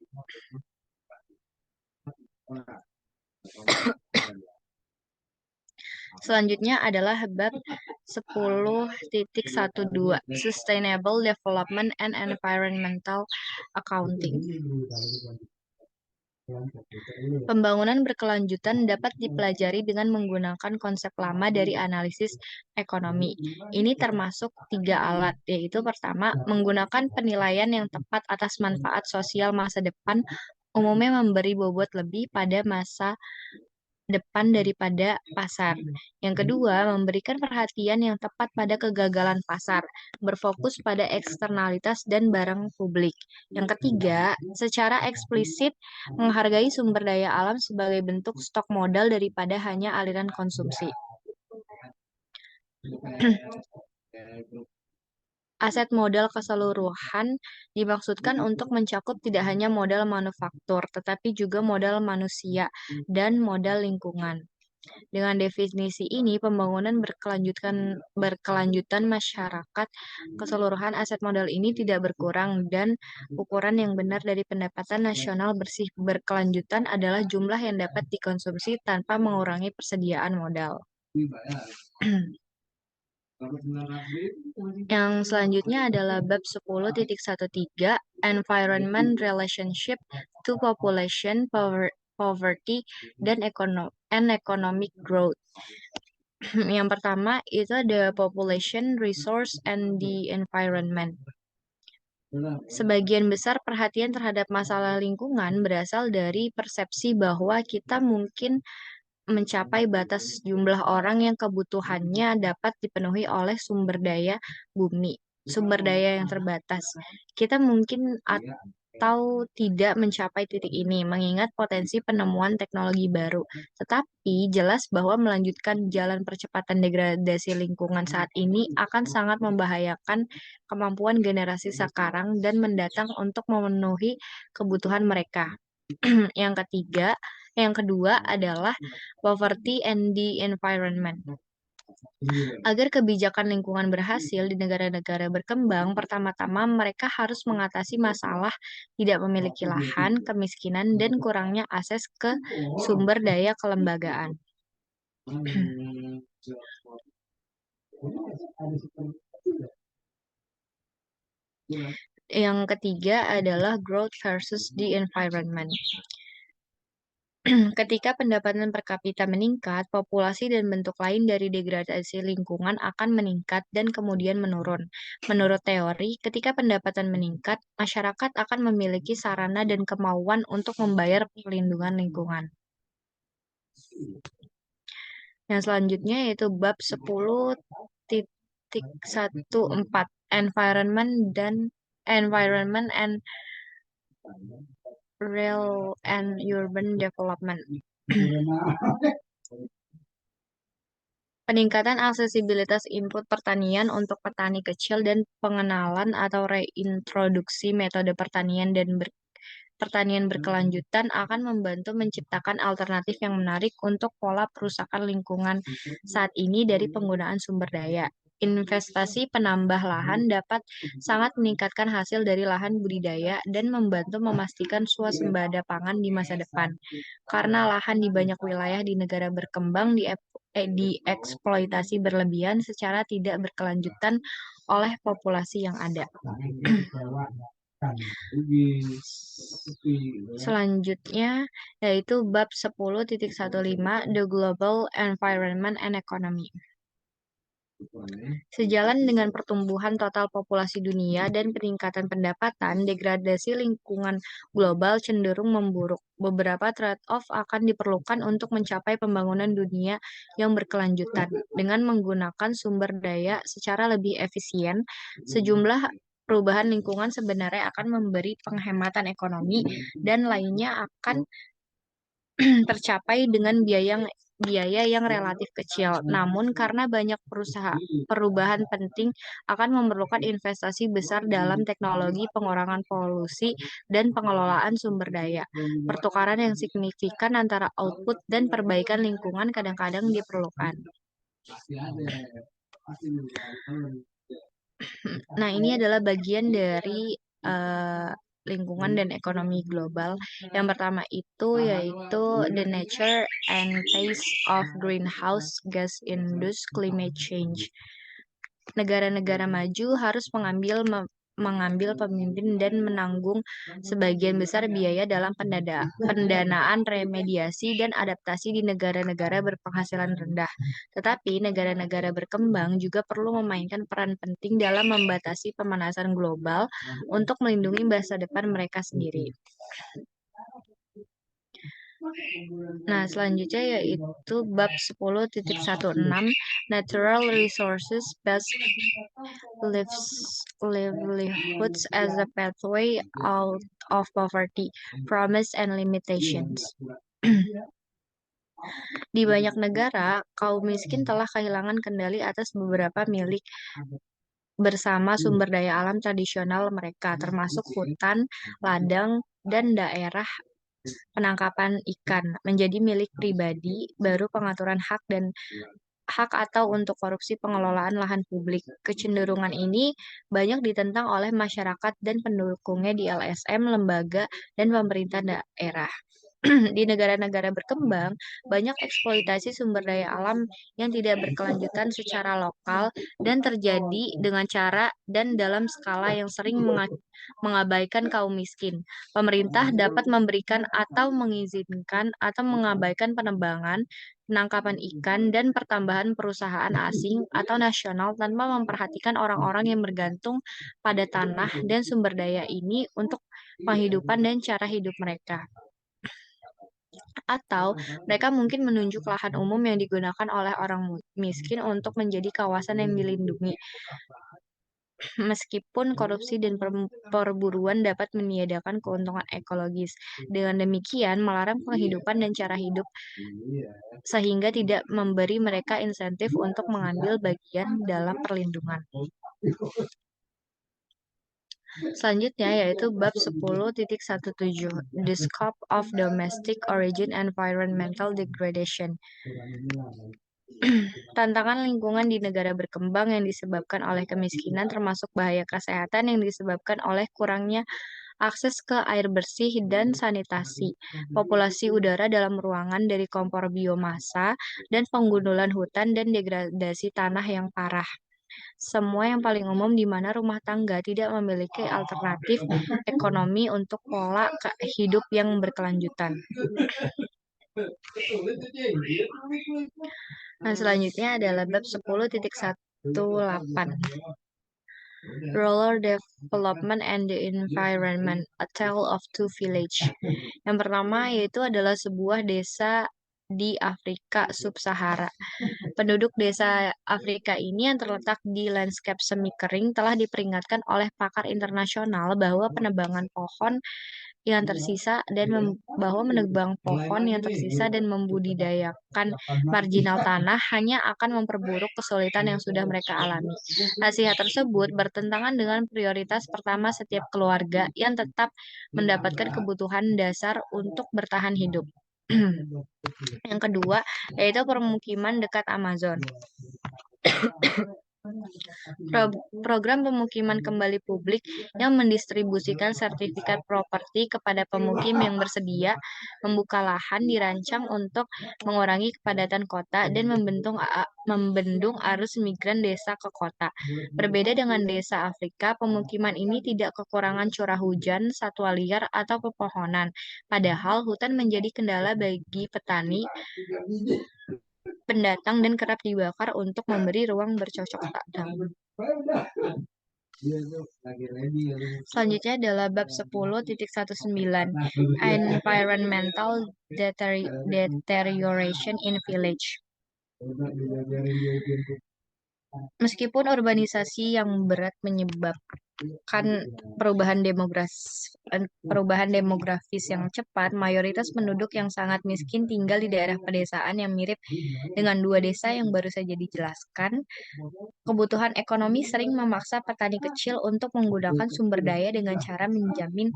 Selanjutnya adalah bab 10.12 Sustainable Development and Environmental Accounting. Pembangunan berkelanjutan dapat dipelajari dengan menggunakan konsep lama dari analisis ekonomi. Ini termasuk 3 alat, yaitu pertama, menggunakan penilaian yang tepat atas manfaat sosial masa depan, umumnya memberi bobot lebih pada masa depan daripada pasar. Yang kedua, memberikan perhatian yang tepat pada kegagalan pasar, berfokus pada eksternalitas dan barang publik. Yang ketiga, secara eksplisit menghargai sumber daya alam sebagai bentuk stok modal daripada hanya aliran konsumsi. Aset modal keseluruhan dimaksudkan untuk mencakup tidak hanya modal manufaktur, tetapi juga modal manusia dan modal lingkungan. Dengan definisi ini, pembangunan berkelanjutan masyarakat keseluruhan aset modal ini tidak berkurang, dan ukuran yang benar dari pendapatan nasional bersih berkelanjutan adalah jumlah yang dapat dikonsumsi tanpa mengurangi persediaan modal. Yang selanjutnya adalah bab 10.13 Environment Relationship to Population, Poverty, dan Economic Growth. Yang pertama itu ada population, resource, and the environment. Sebagian besar perhatian terhadap masalah lingkungan berasal dari persepsi bahwa kita mungkin mencapai batas jumlah orang yang kebutuhannya dapat dipenuhi oleh sumber daya bumi, sumber daya yang terbatas. Kita mungkin atau tidak mencapai titik ini, mengingat potensi penemuan teknologi baru. Tetapi jelas bahwa melanjutkan jalan percepatan degradasi lingkungan saat ini akan sangat membahayakan kemampuan generasi sekarang dan mendatang untuk memenuhi kebutuhan mereka. Yang kedua adalah poverty and the environment. Agar kebijakan lingkungan berhasil di negara-negara berkembang, pertama-tama mereka harus mengatasi masalah tidak memiliki lahan, kemiskinan, dan kurangnya akses ke sumber daya kelembagaan. Yang ketiga adalah growth versus the environment. Ketika pendapatan per kapita meningkat, populasi dan bentuk lain dari degradasi lingkungan akan meningkat dan kemudian menurun. Menurut teori, ketika pendapatan meningkat, masyarakat akan memiliki sarana dan kemauan untuk membayar perlindungan lingkungan. Yang selanjutnya yaitu bab 10.14 Environment and Rural and Urban Development. Peningkatan aksesibilitas input pertanian untuk petani kecil dan pengenalan atau reintroduksi metode pertanian berkelanjutan akan membantu menciptakan alternatif yang menarik untuk pola perusahaan lingkungan saat ini dari penggunaan sumber daya. Investasi penambah lahan dapat sangat meningkatkan hasil dari lahan budidaya dan membantu memastikan swasembada pangan di masa depan. Karena lahan di banyak wilayah di negara berkembang dieksploitasi berlebihan secara tidak berkelanjutan oleh populasi yang ada. Selanjutnya yaitu bab 10.15 The Global Environment and Economy. Sejalan dengan pertumbuhan total populasi dunia dan peningkatan pendapatan, degradasi lingkungan global cenderung memburuk. Beberapa trade-off akan diperlukan untuk mencapai pembangunan dunia yang berkelanjutan. Dengan menggunakan sumber daya secara lebih efisien, sejumlah perubahan lingkungan sebenarnya akan memberi penghematan ekonomi dan lainnya akan tercapai dengan biaya yang relatif kecil. Namun, karena banyak perubahan penting akan memerlukan investasi besar dalam teknologi pengurangan polusi dan pengelolaan sumber daya. Pertukaran yang signifikan antara output dan perbaikan lingkungan kadang-kadang diperlukan. Nah, ini adalah bagian dari lingkungan dan ekonomi global. Yang pertama itu yaitu the nature and pace of greenhouse gas induced climate change. Negara-negara maju harus mengambil pemimpin dan menanggung sebagian besar biaya dalam pendanaan remediasi dan adaptasi di negara-negara berpenghasilan rendah. Tetapi negara-negara berkembang juga perlu memainkan peran penting dalam membatasi pemanasan global untuk melindungi masa depan mereka sendiri. Nah, selanjutnya yaitu bab 10.16 Natural Resources Based Livelihoods as a Pathway Out of Poverty, Promise and Limitations. Di banyak negara, kaum miskin telah kehilangan kendali atas beberapa milik bersama sumber daya alam tradisional mereka, termasuk hutan, ladang, dan daerah penangkapan ikan menjadi milik pribadi, baru pengaturan hak atau untuk korupsi pengelolaan lahan publik. Kecenderungan ini banyak ditentang oleh masyarakat dan pendukungnya di LSM, lembaga, dan pemerintah daerah. Di negara-negara berkembang, banyak eksploitasi sumber daya alam yang tidak berkelanjutan secara lokal dan terjadi dengan cara dan dalam skala yang sering mengabaikan kaum miskin. Pemerintah dapat memberikan atau mengizinkan atau mengabaikan penebangan, penangkapan ikan, dan pertambahan perusahaan asing atau nasional tanpa memperhatikan orang-orang yang bergantung pada tanah dan sumber daya ini untuk penghidupan dan cara hidup mereka. Atau mereka mungkin menunjuk lahan umum yang digunakan oleh orang miskin untuk menjadi kawasan yang dilindungi. Meskipun korupsi dan perburuan dapat meniadakan keuntungan ekologis. Dengan demikian, melarang penghidupan dan cara hidup sehingga tidak memberi mereka insentif untuk mengambil bagian dalam perlindungan. Selanjutnya yaitu bab 10.17 The Scope of Domestic Origin Environmental Degradation. Tantangan lingkungan di negara berkembang yang disebabkan oleh kemiskinan termasuk bahaya kesehatan yang disebabkan oleh kurangnya akses ke air bersih dan sanitasi, populasi udara dalam ruangan dari kompor biomasa, dan penggundulan hutan dan degradasi tanah yang parah. Semua yang paling umum di mana rumah tangga tidak memiliki alternatif ekonomi untuk pola hidup yang berkelanjutan. Nah, selanjutnya adalah bab 10.18. Rural Development and the Environment, A Tale of Two Villages. Yang pertama yaitu adalah sebuah desa di Afrika Sub-Sahara. Penduduk desa Afrika ini yang terletak di lanskap semi kering telah diperingatkan oleh pakar internasional bahwa penebangan pohon yang tersisa bahwa menebang pohon yang tersisa dan membudidayakan marginal tanah hanya akan memperburuk kesulitan yang sudah mereka alami. Nasihat tersebut bertentangan dengan prioritas pertama setiap keluarga yang tetap mendapatkan kebutuhan dasar untuk bertahan hidup. Yang kedua, yaitu permukiman dekat Amazon. Program pemukiman kembali publik yang mendistribusikan sertifikat properti kepada pemukim yang bersedia membuka lahan dirancang untuk mengurangi kepadatan kota dan membendung arus migran desa ke kota. Berbeda dengan desa Afrika, pemukiman ini tidak kekurangan curah hujan, satwa liar, atau pepohonan. Padahal hutan menjadi kendala bagi petani pendatang dan kerap dibakar untuk memberi ruang bercocok tanam. Selanjutnya adalah bab 10.19 Environmental Deterioration in Village. Meskipun urbanisasi yang berat menyebabkan perubahan demografis yang cepat, mayoritas penduduk yang sangat miskin tinggal di daerah pedesaan yang mirip dengan dua desa yang baru saja dijelaskan. Kebutuhan ekonomi sering memaksa petani kecil untuk menggunakan sumber daya dengan cara menjamin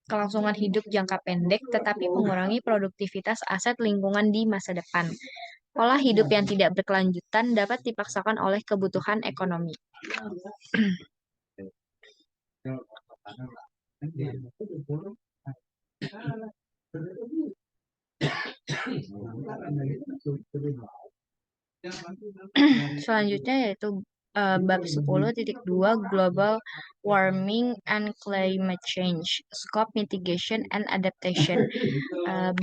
kelangsungan hidup jangka pendek, tetapi mengurangi produktivitas aset lingkungan di masa depan. Pola hidup yang tidak berkelanjutan dapat dipaksakan oleh kebutuhan ekonomi. Selanjutnya yaitu bab 10.2 Global Warming and Climate Change, Scope Mitigation and Adaptation.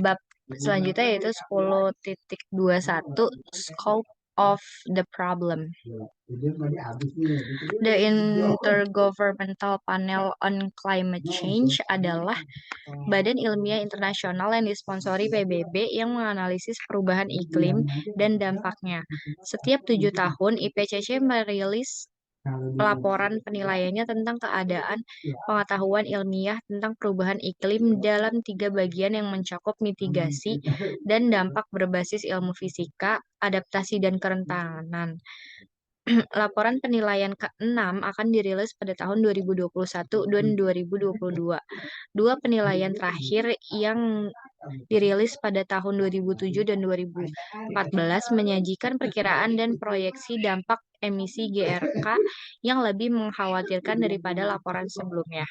Bab selanjutnya yaitu 10.21 Scope of the Problem. The Intergovernmental Panel on Climate Change adalah badan ilmiah internasional yang disponsori PBB yang menganalisis perubahan iklim dan dampaknya. Setiap 7 tahun, IPCC merilis laporan penilaiannya tentang keadaan pengetahuan ilmiah tentang perubahan iklim dalam 3 bagian yang mencakup mitigasi dan dampak berbasis ilmu fisika, adaptasi dan kerentanan. Laporan penilaian ke-6 akan dirilis pada tahun 2021 dan 2022. Dua penilaian terakhir yang dirilis pada tahun 2007 dan 2014 menyajikan perkiraan dan proyeksi dampak emisi GRK yang lebih mengkhawatirkan daripada laporan sebelumnya.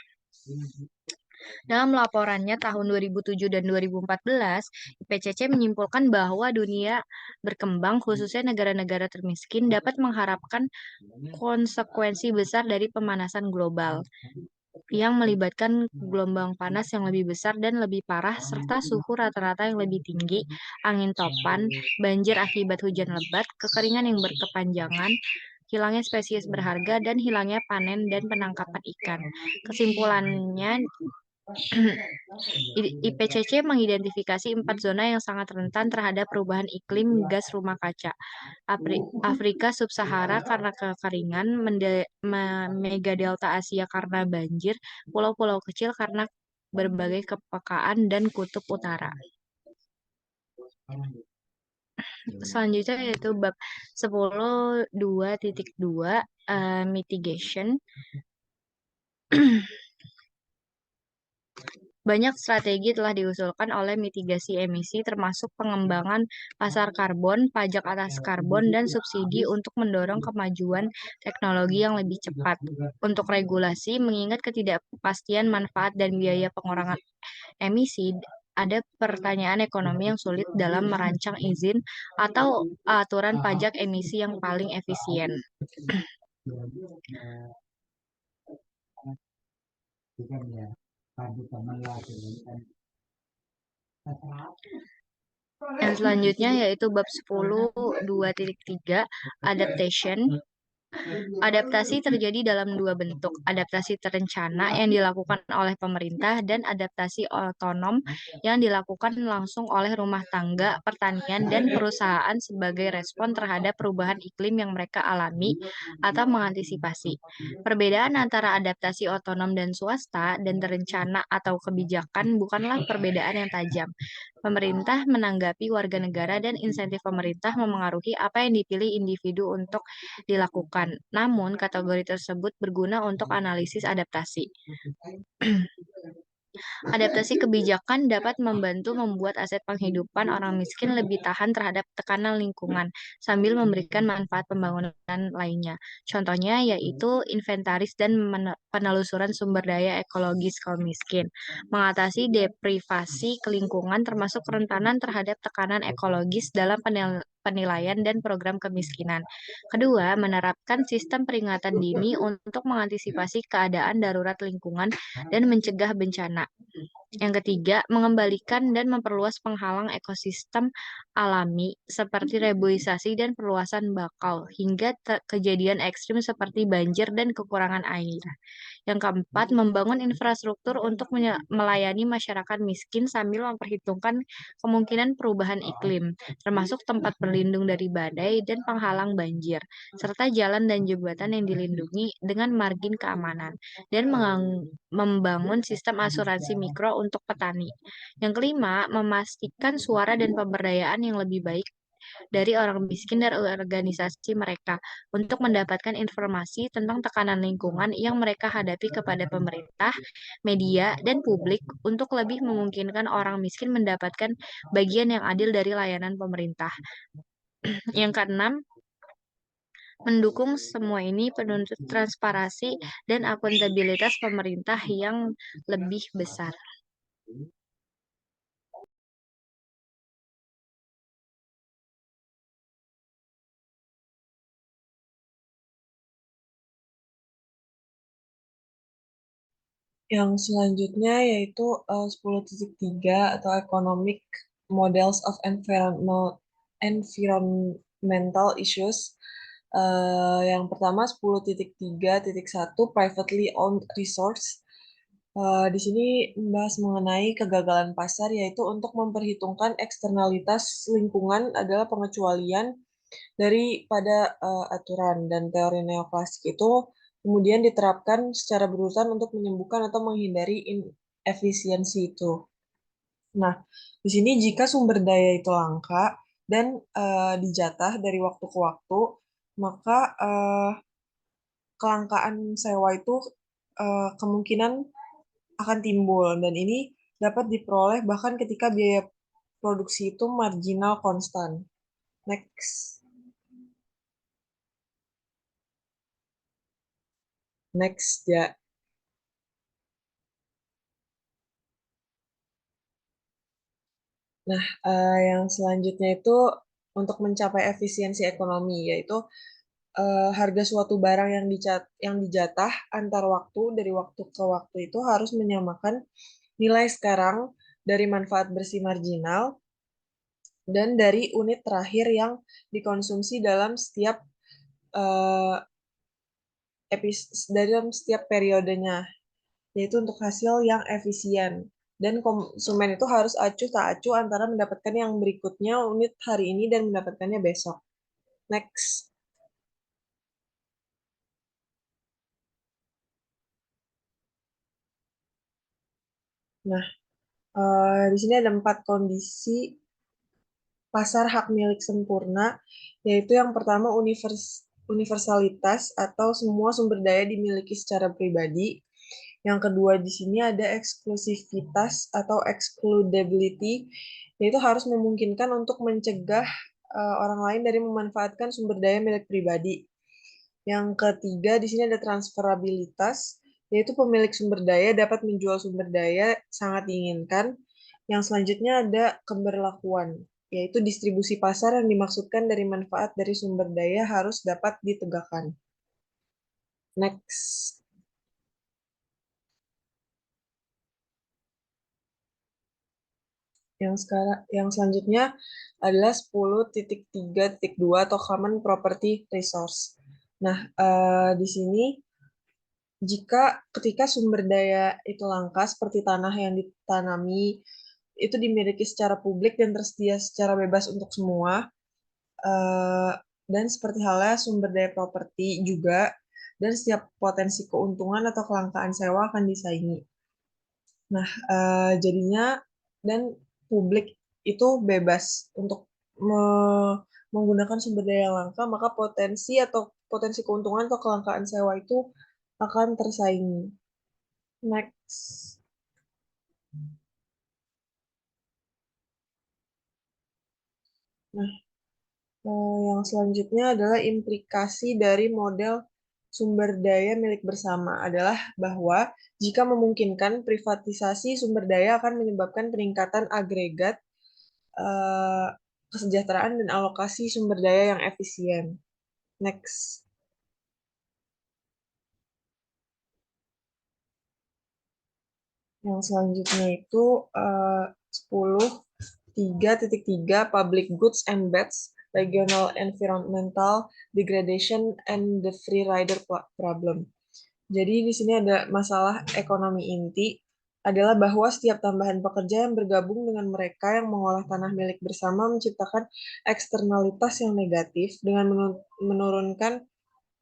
Dalam laporannya tahun 2007 dan 2014, IPCC menyimpulkan bahwa dunia berkembang, khususnya negara-negara termiskin, dapat mengharapkan konsekuensi besar dari pemanasan global yang melibatkan gelombang panas yang lebih besar dan lebih parah, serta suhu rata-rata yang lebih tinggi, angin topan, banjir akibat hujan lebat, kekeringan yang berkepanjangan, hilangnya spesies berharga, dan hilangnya panen dan penangkapan ikan. Kesimpulannya, IPCC mengidentifikasi 4 zona yang sangat rentan terhadap perubahan iklim gas rumah kaca. Afrika Sub-Sahara karena kekeringan, Megadelta Asia karena banjir, pulau-pulau kecil karena berbagai kepekaan, dan kutub utara. Selanjutnya yaitu bab 10.2.2 Mitigation. Banyak strategi telah diusulkan oleh mitigasi emisi, termasuk pengembangan pasar karbon, pajak atas karbon, dan subsidi untuk mendorong kemajuan teknologi yang lebih cepat. Untuk regulasi, mengingat ketidakpastian manfaat dan biaya pengurangan emisi, ada pertanyaan ekonomi yang sulit dalam merancang izin atau aturan pajak emisi yang paling efisien. Yang selanjutnya yaitu bab 10 2.3 adaptation. Adaptasi terjadi dalam dua bentuk, adaptasi terencana yang dilakukan oleh pemerintah dan adaptasi otonom yang dilakukan langsung oleh rumah tangga, pertanian, dan perusahaan sebagai respon terhadap perubahan iklim yang mereka alami atau mengantisipasi. Perbedaan antara adaptasi otonom dan swasta dan terencana atau kebijakan bukanlah perbedaan yang tajam. Pemerintah menanggapi warga negara dan insentif pemerintah memengaruhi apa yang dipilih individu untuk dilakukan. Namun, kategori tersebut berguna untuk analisis adaptasi. Adaptasi kebijakan dapat membantu membuat aset penghidupan orang miskin lebih tahan terhadap tekanan lingkungan, sambil memberikan manfaat pembangunan lainnya. Contohnya yaitu inventaris dan penelusuran sumber daya ekologis kaum miskin, mengatasi deprivasi lingkungan termasuk kerentanan terhadap tekanan ekologis dalam penilaian dan program kemiskinan. Kedua, menerapkan sistem peringatan dini untuk mengantisipasi keadaan darurat lingkungan dan mencegah bencana. Yang ketiga, mengembalikan dan memperluas penghalang ekosistem alami seperti reboisasi dan perluasan bakau hingga kejadian ekstrim seperti banjir dan kekurangan air. Yang keempat, membangun infrastruktur untuk melayani masyarakat miskin sambil memperhitungkan kemungkinan perubahan iklim, termasuk tempat berlindung dari badai dan penghalang banjir, serta jalan dan jembatan yang dilindungi dengan margin keamanan, dan membangun sistem asuransi mikro untuk petani. Yang kelima, memastikan suara dan pemberdayaan yang lebih baik dari orang miskin dan organisasi mereka untuk mendapatkan informasi tentang tekanan lingkungan yang mereka hadapi kepada pemerintah, media, dan publik untuk lebih memungkinkan orang miskin mendapatkan bagian yang adil dari layanan pemerintah. Yang keenam, mendukung semua ini penuntut transparansi dan akuntabilitas pemerintah yang lebih besar. Yang selanjutnya yaitu 10.3 atau Economic Models of Environmental Issues. Yang pertama 10.3.1 Privately Owned Resource. Di sini membahas mengenai kegagalan pasar, yaitu untuk memperhitungkan eksternalitas lingkungan adalah pengecualian daripada aturan, dan teori neoklasik itu kemudian diterapkan secara berurutan untuk menyembuhkan atau menghindari inefisiensi itu. Nah, di sini jika sumber daya itu langka dan dijatah dari waktu ke waktu, maka kelangkaan sewa itu kemungkinan akan timbul, dan ini dapat diperoleh bahkan ketika biaya produksi itu marginal konstan. Next. Next ya. Nah, yang selanjutnya itu untuk mencapai efisiensi ekonomi, yaitu harga suatu barang yang dijatah antar waktu dari waktu ke waktu itu harus menyamakan nilai sekarang dari manfaat bersih marginal dan dari unit terakhir yang dikonsumsi uh, dalam setiap periodenya, yaitu untuk hasil yang efisien. Dan konsumen itu harus acuh tak acuh antara mendapatkan yang berikutnya unit hari ini dan mendapatkannya besok. Next. Nah, di sini ada 4 kondisi pasar hak milik sempurna, yaitu yang pertama universalitas atau semua sumber daya dimiliki secara pribadi. Yang kedua di sini ada eksklusivitas atau excludability, yaitu harus memungkinkan untuk mencegah orang lain dari memanfaatkan sumber daya milik pribadi. Yang ketiga di sini ada transferabilitas, yaitu pemilik sumber daya dapat menjual sumber daya sangat diinginkan. Yang selanjutnya ada keberlakuan, yaitu distribusi pasar yang dimaksudkan dari manfaat dari sumber daya harus dapat ditegakkan. Next. Yang selanjutnya adalah 10.3.2 atau Common Property Resource. Nah, di sini ketika sumber daya itu langka seperti tanah yang ditanami itu dimiliki secara publik dan tersedia secara bebas untuk semua, eh, dan seperti halnya sumber daya properti juga, dan setiap potensi keuntungan atau kelangkaan sewa akan disaingi. Nah, jadinya dan publik itu bebas untuk menggunakan sumber daya yang langka, maka potensi keuntungan atau kelangkaan sewa itu akan tersaingi. Next. Nah, yang selanjutnya adalah implikasi dari model sumber daya milik bersama adalah bahwa jika memungkinkan, privatisasi sumber daya akan menyebabkan peningkatan agregat, eh, kesejahteraan, dan alokasi sumber daya yang efisien. Next. Yang selanjutnya itu 10.3.3 Public Goods and Beds, Regional Environmental Degradation and the Free Rider Problem. Jadi di sini ada masalah ekonomi inti adalah bahwa setiap tambahan pekerja yang bergabung dengan mereka yang mengolah tanah milik bersama menciptakan eksternalitas yang negatif dengan menurunkan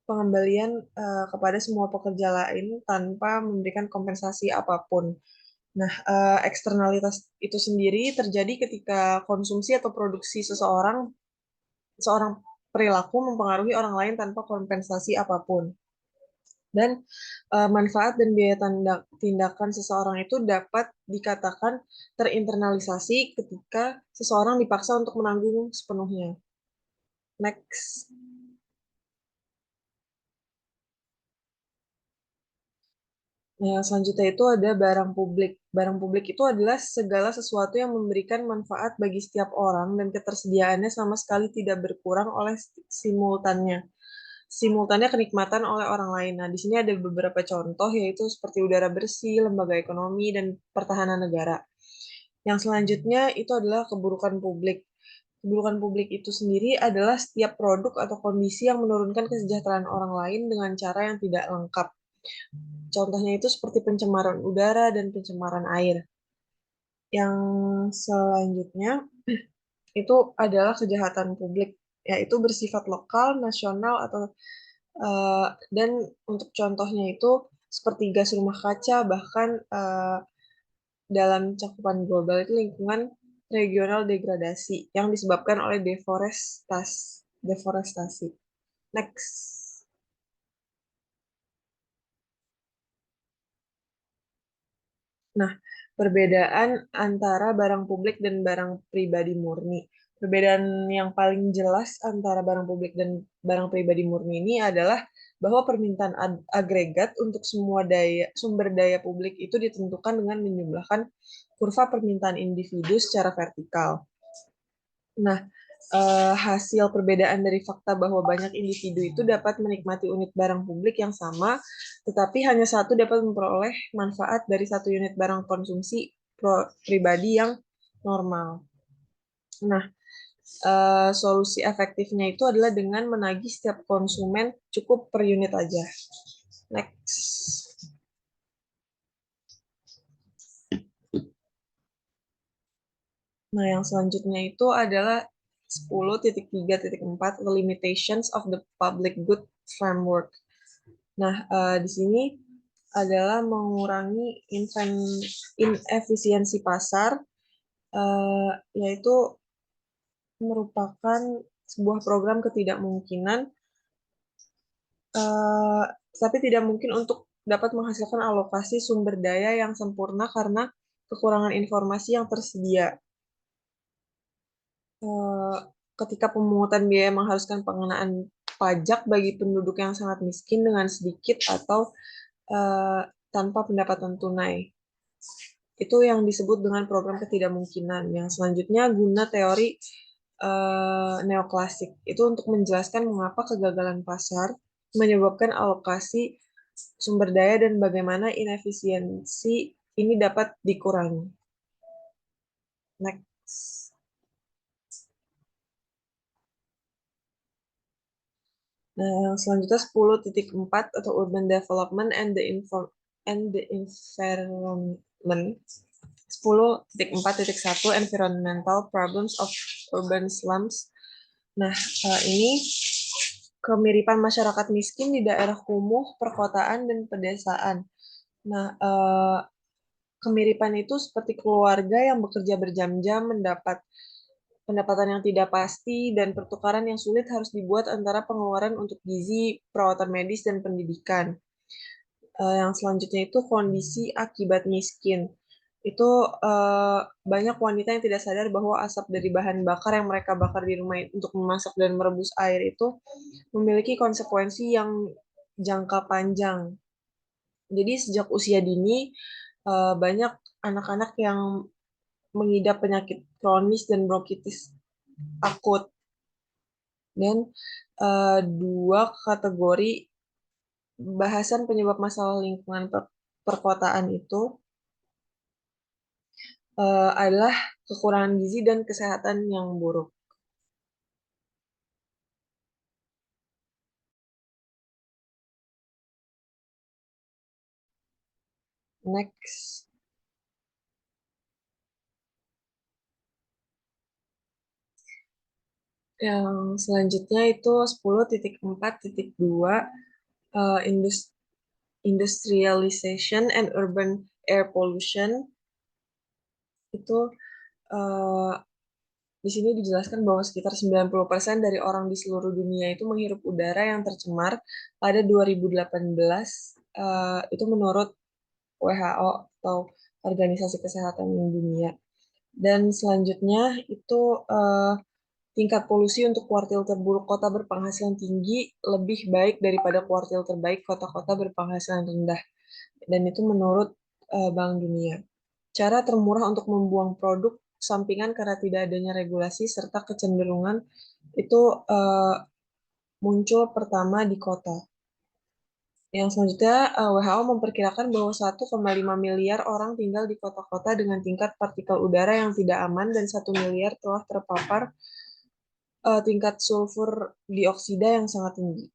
pengembalian kepada semua pekerja lain tanpa memberikan kompensasi apapun. Nah, eksternalitas itu sendiri terjadi ketika konsumsi atau produksi seorang perilaku mempengaruhi orang lain tanpa kompensasi apapun. Dan manfaat dan biaya tindakan seseorang itu dapat dikatakan terinternalisasi ketika seseorang dipaksa untuk menanggung sepenuhnya. Next. Nah, yang selanjutnya itu ada barang publik. Barang publik itu adalah segala sesuatu yang memberikan manfaat bagi setiap orang dan ketersediaannya sama sekali tidak berkurang oleh simultannya kenikmatan oleh orang lain. Nah, di sini ada beberapa contoh yaitu seperti udara bersih, lembaga ekonomi, dan pertahanan negara. Yang selanjutnya itu adalah keburukan publik. Keburukan publik itu sendiri adalah setiap produk atau kondisi yang menurunkan kesejahteraan orang lain dengan cara yang tidak lengkap. Contohnya itu seperti pencemaran udara dan pencemaran air. Yang selanjutnya itu adalah kejahatan publik, yaitu bersifat lokal, nasional, atau dan untuk contohnya itu seperti gas rumah kaca, bahkan dalam cakupan global itu lingkungan regional degradasi yang disebabkan oleh deforestasi. Next. Nah, perbedaan antara barang publik dan barang pribadi murni. Perbedaan yang paling jelas antara barang publik dan barang pribadi murni ini adalah bahwa permintaan agregat untuk semua sumber daya publik itu ditentukan dengan menjumlahkan kurva permintaan individu secara vertikal. Nah, hasil perbedaan dari fakta bahwa banyak individu itu dapat menikmati unit barang publik yang sama, tetapi hanya satu dapat memperoleh manfaat dari satu unit barang konsumsi pribadi yang normal. Nah, solusi efektifnya itu adalah dengan menagih setiap konsumen cukup per unit aja. Next. Nah, yang selanjutnya itu adalah 10.3.4 The Limitations of the Public Good Framework. Nah, di sini adalah mengurangi inefisiensi pasar, yaitu merupakan sebuah program ketidakmungkinan, tapi tidak mungkin untuk dapat menghasilkan alokasi sumber daya yang sempurna karena kekurangan informasi yang tersedia. Ketika pemungutan biaya mengharuskan pengenaan pajak bagi penduduk yang sangat miskin dengan sedikit atau tanpa pendapatan tunai. Itu yang disebut dengan program ketidakmungkinan. Yang selanjutnya guna teori neoklasik. Itu untuk menjelaskan mengapa kegagalan pasar menyebabkan alokasi sumber daya dan bagaimana inefisiensi ini dapat dikurangi. Next. Nah, yang selanjutnya 10.4 atau Urban Development and the Environment. 10.4.1 Environmental Problems of Urban Slums. Nah, ini kemiripan masyarakat miskin di daerah kumuh, perkotaan, dan pedesaan. Nah, kemiripan itu seperti keluarga yang bekerja berjam-jam mendapat pendapatan yang tidak pasti dan pertukaran yang sulit harus dibuat antara pengeluaran untuk gizi, perawatan medis, dan pendidikan. Yang selanjutnya itu kondisi akibat miskin. Itu banyak wanita yang tidak sadar bahwa asap dari bahan bakar yang mereka bakar di rumah untuk memasak dan merebus air itu memiliki konsekuensi yang jangka panjang. Jadi sejak usia dini banyak anak-anak yang mengidap penyakit kronis dan bronkitis akut. Dan dua kategori bahasan penyebab masalah lingkungan perkotaan itu adalah kekurangan gizi dan kesehatan yang buruk. Next. Yang selanjutnya itu 10.4.2 industrialization and urban air pollution. Itu uh, di sini dijelaskan bahwa sekitar 90% dari orang di seluruh dunia itu menghirup udara yang tercemar pada 2018. Itu menurut WHO atau Organisasi Kesehatan Dunia. Dan selanjutnya itu tingkat polusi untuk kuartil terburuk kota berpenghasilan tinggi lebih baik daripada kuartil terbaik kota-kota berpenghasilan rendah. Dan itu menurut Bank Dunia. Cara termurah untuk membuang produk sampingan karena tidak adanya regulasi serta kecenderungan itu muncul pertama di kota. Yang selanjutnya, WHO memperkirakan bahwa 1,5 miliar orang tinggal di kota-kota dengan tingkat partikel udara yang tidak aman dan 1 miliar telah terpapar tingkat sulfur dioksida yang sangat tinggi.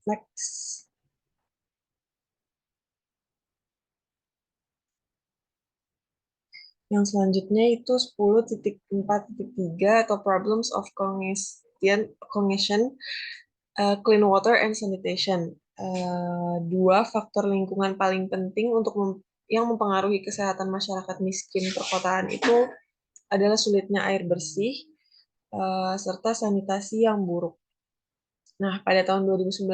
Next. Yang selanjutnya itu 10.4.3 atau Problems of Congestion, Clean Water and Sanitation. Dua faktor lingkungan paling penting untuk yang mempengaruhi kesehatan masyarakat miskin perkotaan itu adalah sulitnya air bersih serta sanitasi yang buruk. Nah, pada tahun 2009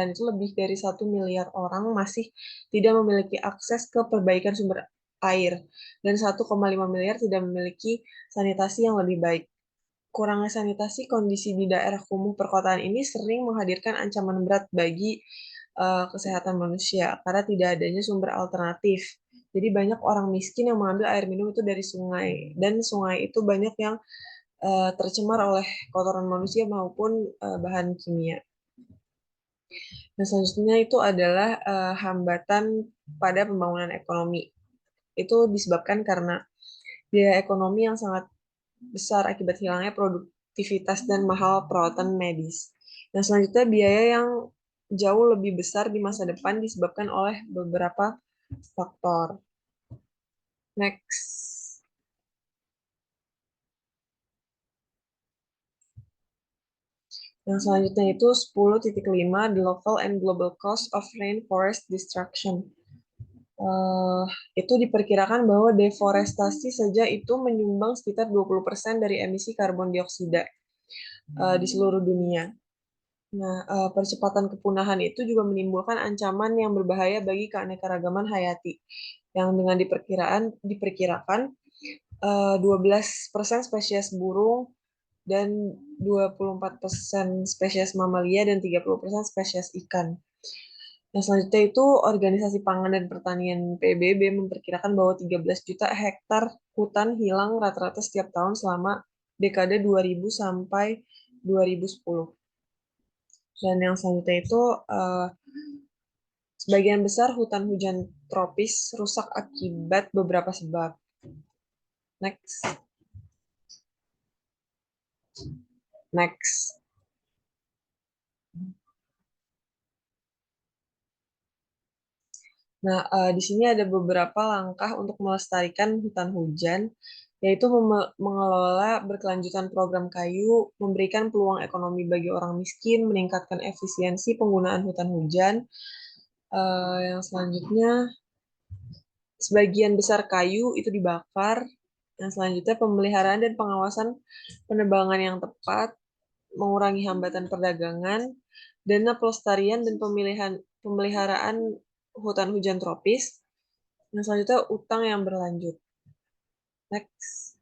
itu lebih dari 1 miliar orang masih tidak memiliki akses ke perbaikan sumber air dan 1,5 miliar tidak memiliki sanitasi yang lebih baik. Kurangnya sanitasi kondisi di daerah kumuh perkotaan ini sering menghadirkan ancaman berat bagi kesehatan manusia karena tidak adanya sumber alternatif. Jadi banyak orang miskin yang mengambil air minum itu dari sungai dan sungai itu banyak yang tercemar oleh kotoran manusia maupun bahan kimia. Nah, selanjutnya itu adalah hambatan pada pembangunan ekonomi. Itu disebabkan karena biaya ekonomi yang sangat besar akibat hilangnya produktivitas dan mahal perawatan medis. Nah, selanjutnya biaya yang jauh lebih besar di masa depan disebabkan oleh beberapa faktor. Next. Yang selanjutnya itu 10.5 The Local and Global Cost of Rainforest Destruction. Itu diperkirakan bahwa deforestasi saja itu menyumbang sekitar 20% dari emisi karbon dioksida di seluruh dunia. Nah, percepatan kepunahan itu juga menimbulkan ancaman yang berbahaya bagi keanekaragaman hayati, yang dengan diperkirakan 12% spesies burung dan 24% spesies mamalia dan 30% spesies ikan. Nah, selanjutnya itu Organisasi Pangan dan Pertanian PBB memperkirakan bahwa 13 juta hektar hutan hilang rata-rata setiap tahun selama dekade 2000 sampai 2010. Dan yang selanjutnya itu sebagian besar hutan hujan tropis rusak akibat beberapa sebab. Next. Next. Nah, di sini ada beberapa langkah untuk melestarikan hutan hujan, yaitu mengelola berkelanjutan program kayu, memberikan peluang ekonomi bagi orang miskin, meningkatkan efisiensi penggunaan hutan hujan. Yang selanjutnya, sebagian besar kayu itu dibakar. Yang selanjutnya, pemeliharaan dan pengawasan penebangan yang tepat, mengurangi hambatan perdagangan, dana pelestarian dan pemeliharaan hutan hujan tropis. Yang selanjutnya, utang yang berlanjut. Next.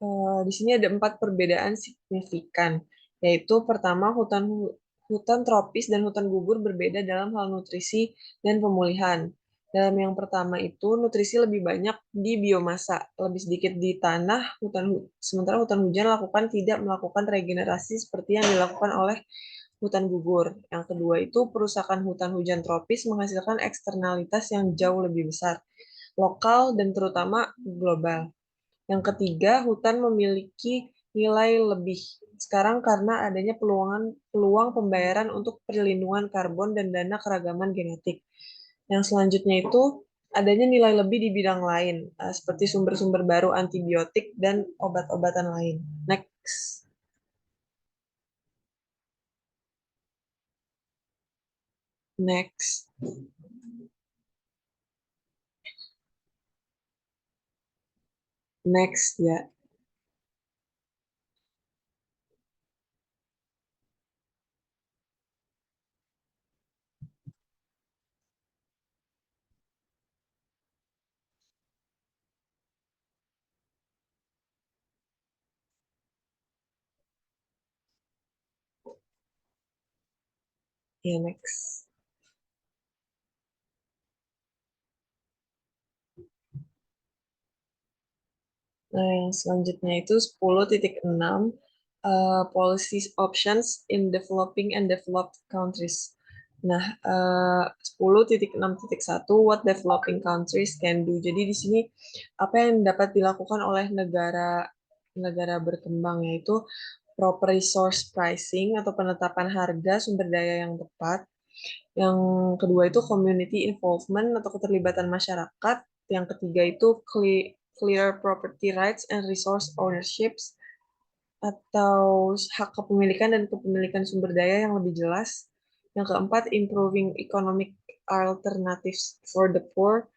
Nah, di sini ada 4 perbedaan signifikan, yaitu pertama, hutan tropis dan hutan gugur berbeda dalam hal nutrisi dan pemulihan. Dalam yang pertama itu, nutrisi lebih banyak di biomasa, lebih sedikit di tanah, sementara hutan hujan tidak melakukan regenerasi seperti yang dilakukan oleh hutan gugur. Yang kedua itu, perusakan hutan hujan tropis menghasilkan eksternalitas yang jauh lebih besar, lokal dan terutama global. Yang ketiga, hutan memiliki nilai lebih sekarang karena adanya peluang pembayaran untuk perlindungan karbon dan dana keragaman genetik. Yang selanjutnya itu adanya nilai lebih di bidang lain, seperti sumber-sumber baru antibiotik dan obat-obatan lain. Next. Next. Next ya. Ya, next. Nah, yang selanjutnya itu 10.6 policy options in developing and developed countries. Nah, 10.6.1 what developing countries can do. Jadi di sini apa yang dapat dilakukan oleh negara berkembang, yaitu proper resource pricing atau penetapan harga sumber daya yang tepat. Yang kedua itu community involvement atau keterlibatan masyarakat. Yang ketiga itu clear property rights and resource ownerships atau hak kepemilikan dan kepemilikan sumber daya yang lebih jelas. Yang keempat, improving economic alternatives for the poor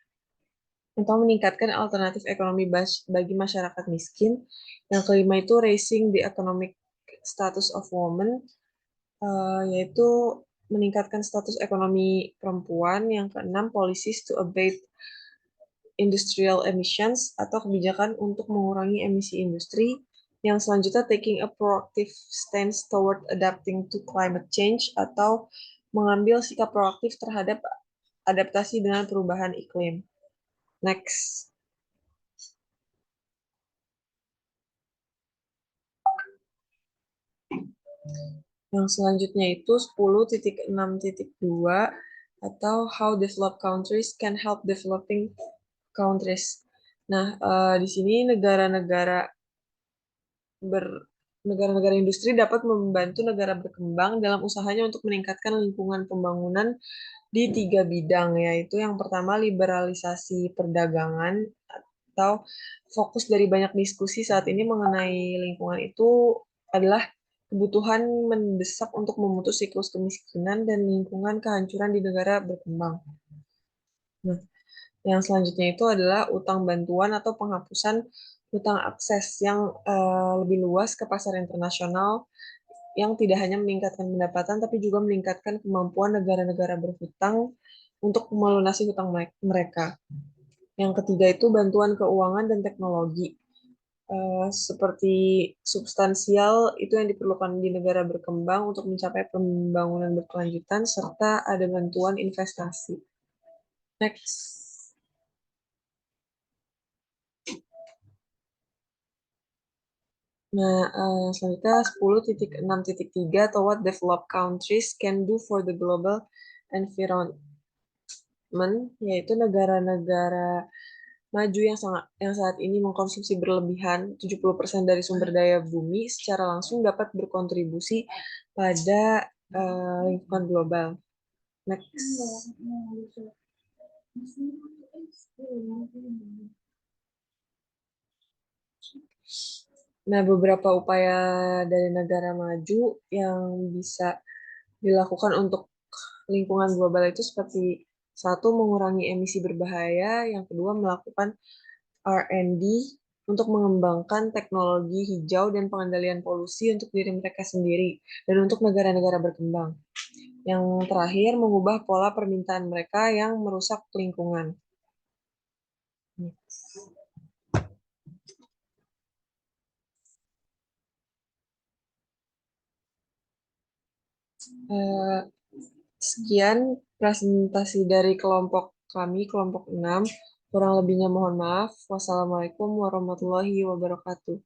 atau meningkatkan alternatif ekonomi bagi masyarakat miskin. Yang kelima itu raising the economic status of women, yaitu meningkatkan status ekonomi perempuan. Yang keenam, policies to abate industrial emissions atau kebijakan untuk mengurangi emisi industri. Yang selanjutnya, taking a proactive stance toward adapting to climate change atau mengambil sikap proaktif terhadap adaptasi dengan perubahan iklim. Next. Yang selanjutnya itu 10.6.2 atau how developed countries can help developing countries. Nah, di sini negara-negara industri dapat membantu negara berkembang dalam usahanya untuk meningkatkan lingkungan pembangunan di 3 bidang, yaitu yang pertama liberalisasi perdagangan atau fokus dari banyak diskusi saat ini mengenai lingkungan itu adalah kebutuhan mendesak untuk memutus siklus kemiskinan dan lingkungan kehancuran di negara berkembang. Nah, yang selanjutnya itu adalah utang bantuan atau penghapusan utang akses yang lebih luas ke pasar internasional yang tidak hanya meningkatkan pendapatan tapi juga meningkatkan kemampuan negara-negara berhutang untuk melunasi hutang mereka. Yang ketiga itu bantuan keuangan dan teknologi. Seperti substansial itu yang diperlukan di negara berkembang untuk mencapai pembangunan berkelanjutan serta ada bantuan investasi. Next. Nah, selanjutnya 10.6.3 atau what developed countries can do for the global environment, yaitu negara-negara maju yang saat ini mengkonsumsi berlebihan 70% dari sumber daya bumi secara langsung dapat berkontribusi pada lingkungan global. Next. Nah, beberapa upaya dari negara maju yang bisa dilakukan untuk lingkungan global itu seperti satu, mengurangi emisi berbahaya, yang kedua, melakukan R&D untuk mengembangkan teknologi hijau dan pengendalian polusi untuk diri mereka sendiri dan untuk negara-negara berkembang. Yang terakhir, mengubah pola permintaan mereka yang merusak lingkungan. Eh, Sekian presentasi dari kelompok kami, kelompok 6. Kurang lebihnya mohon maaf. Wassalamualaikum warahmatullahi wabarakatuh.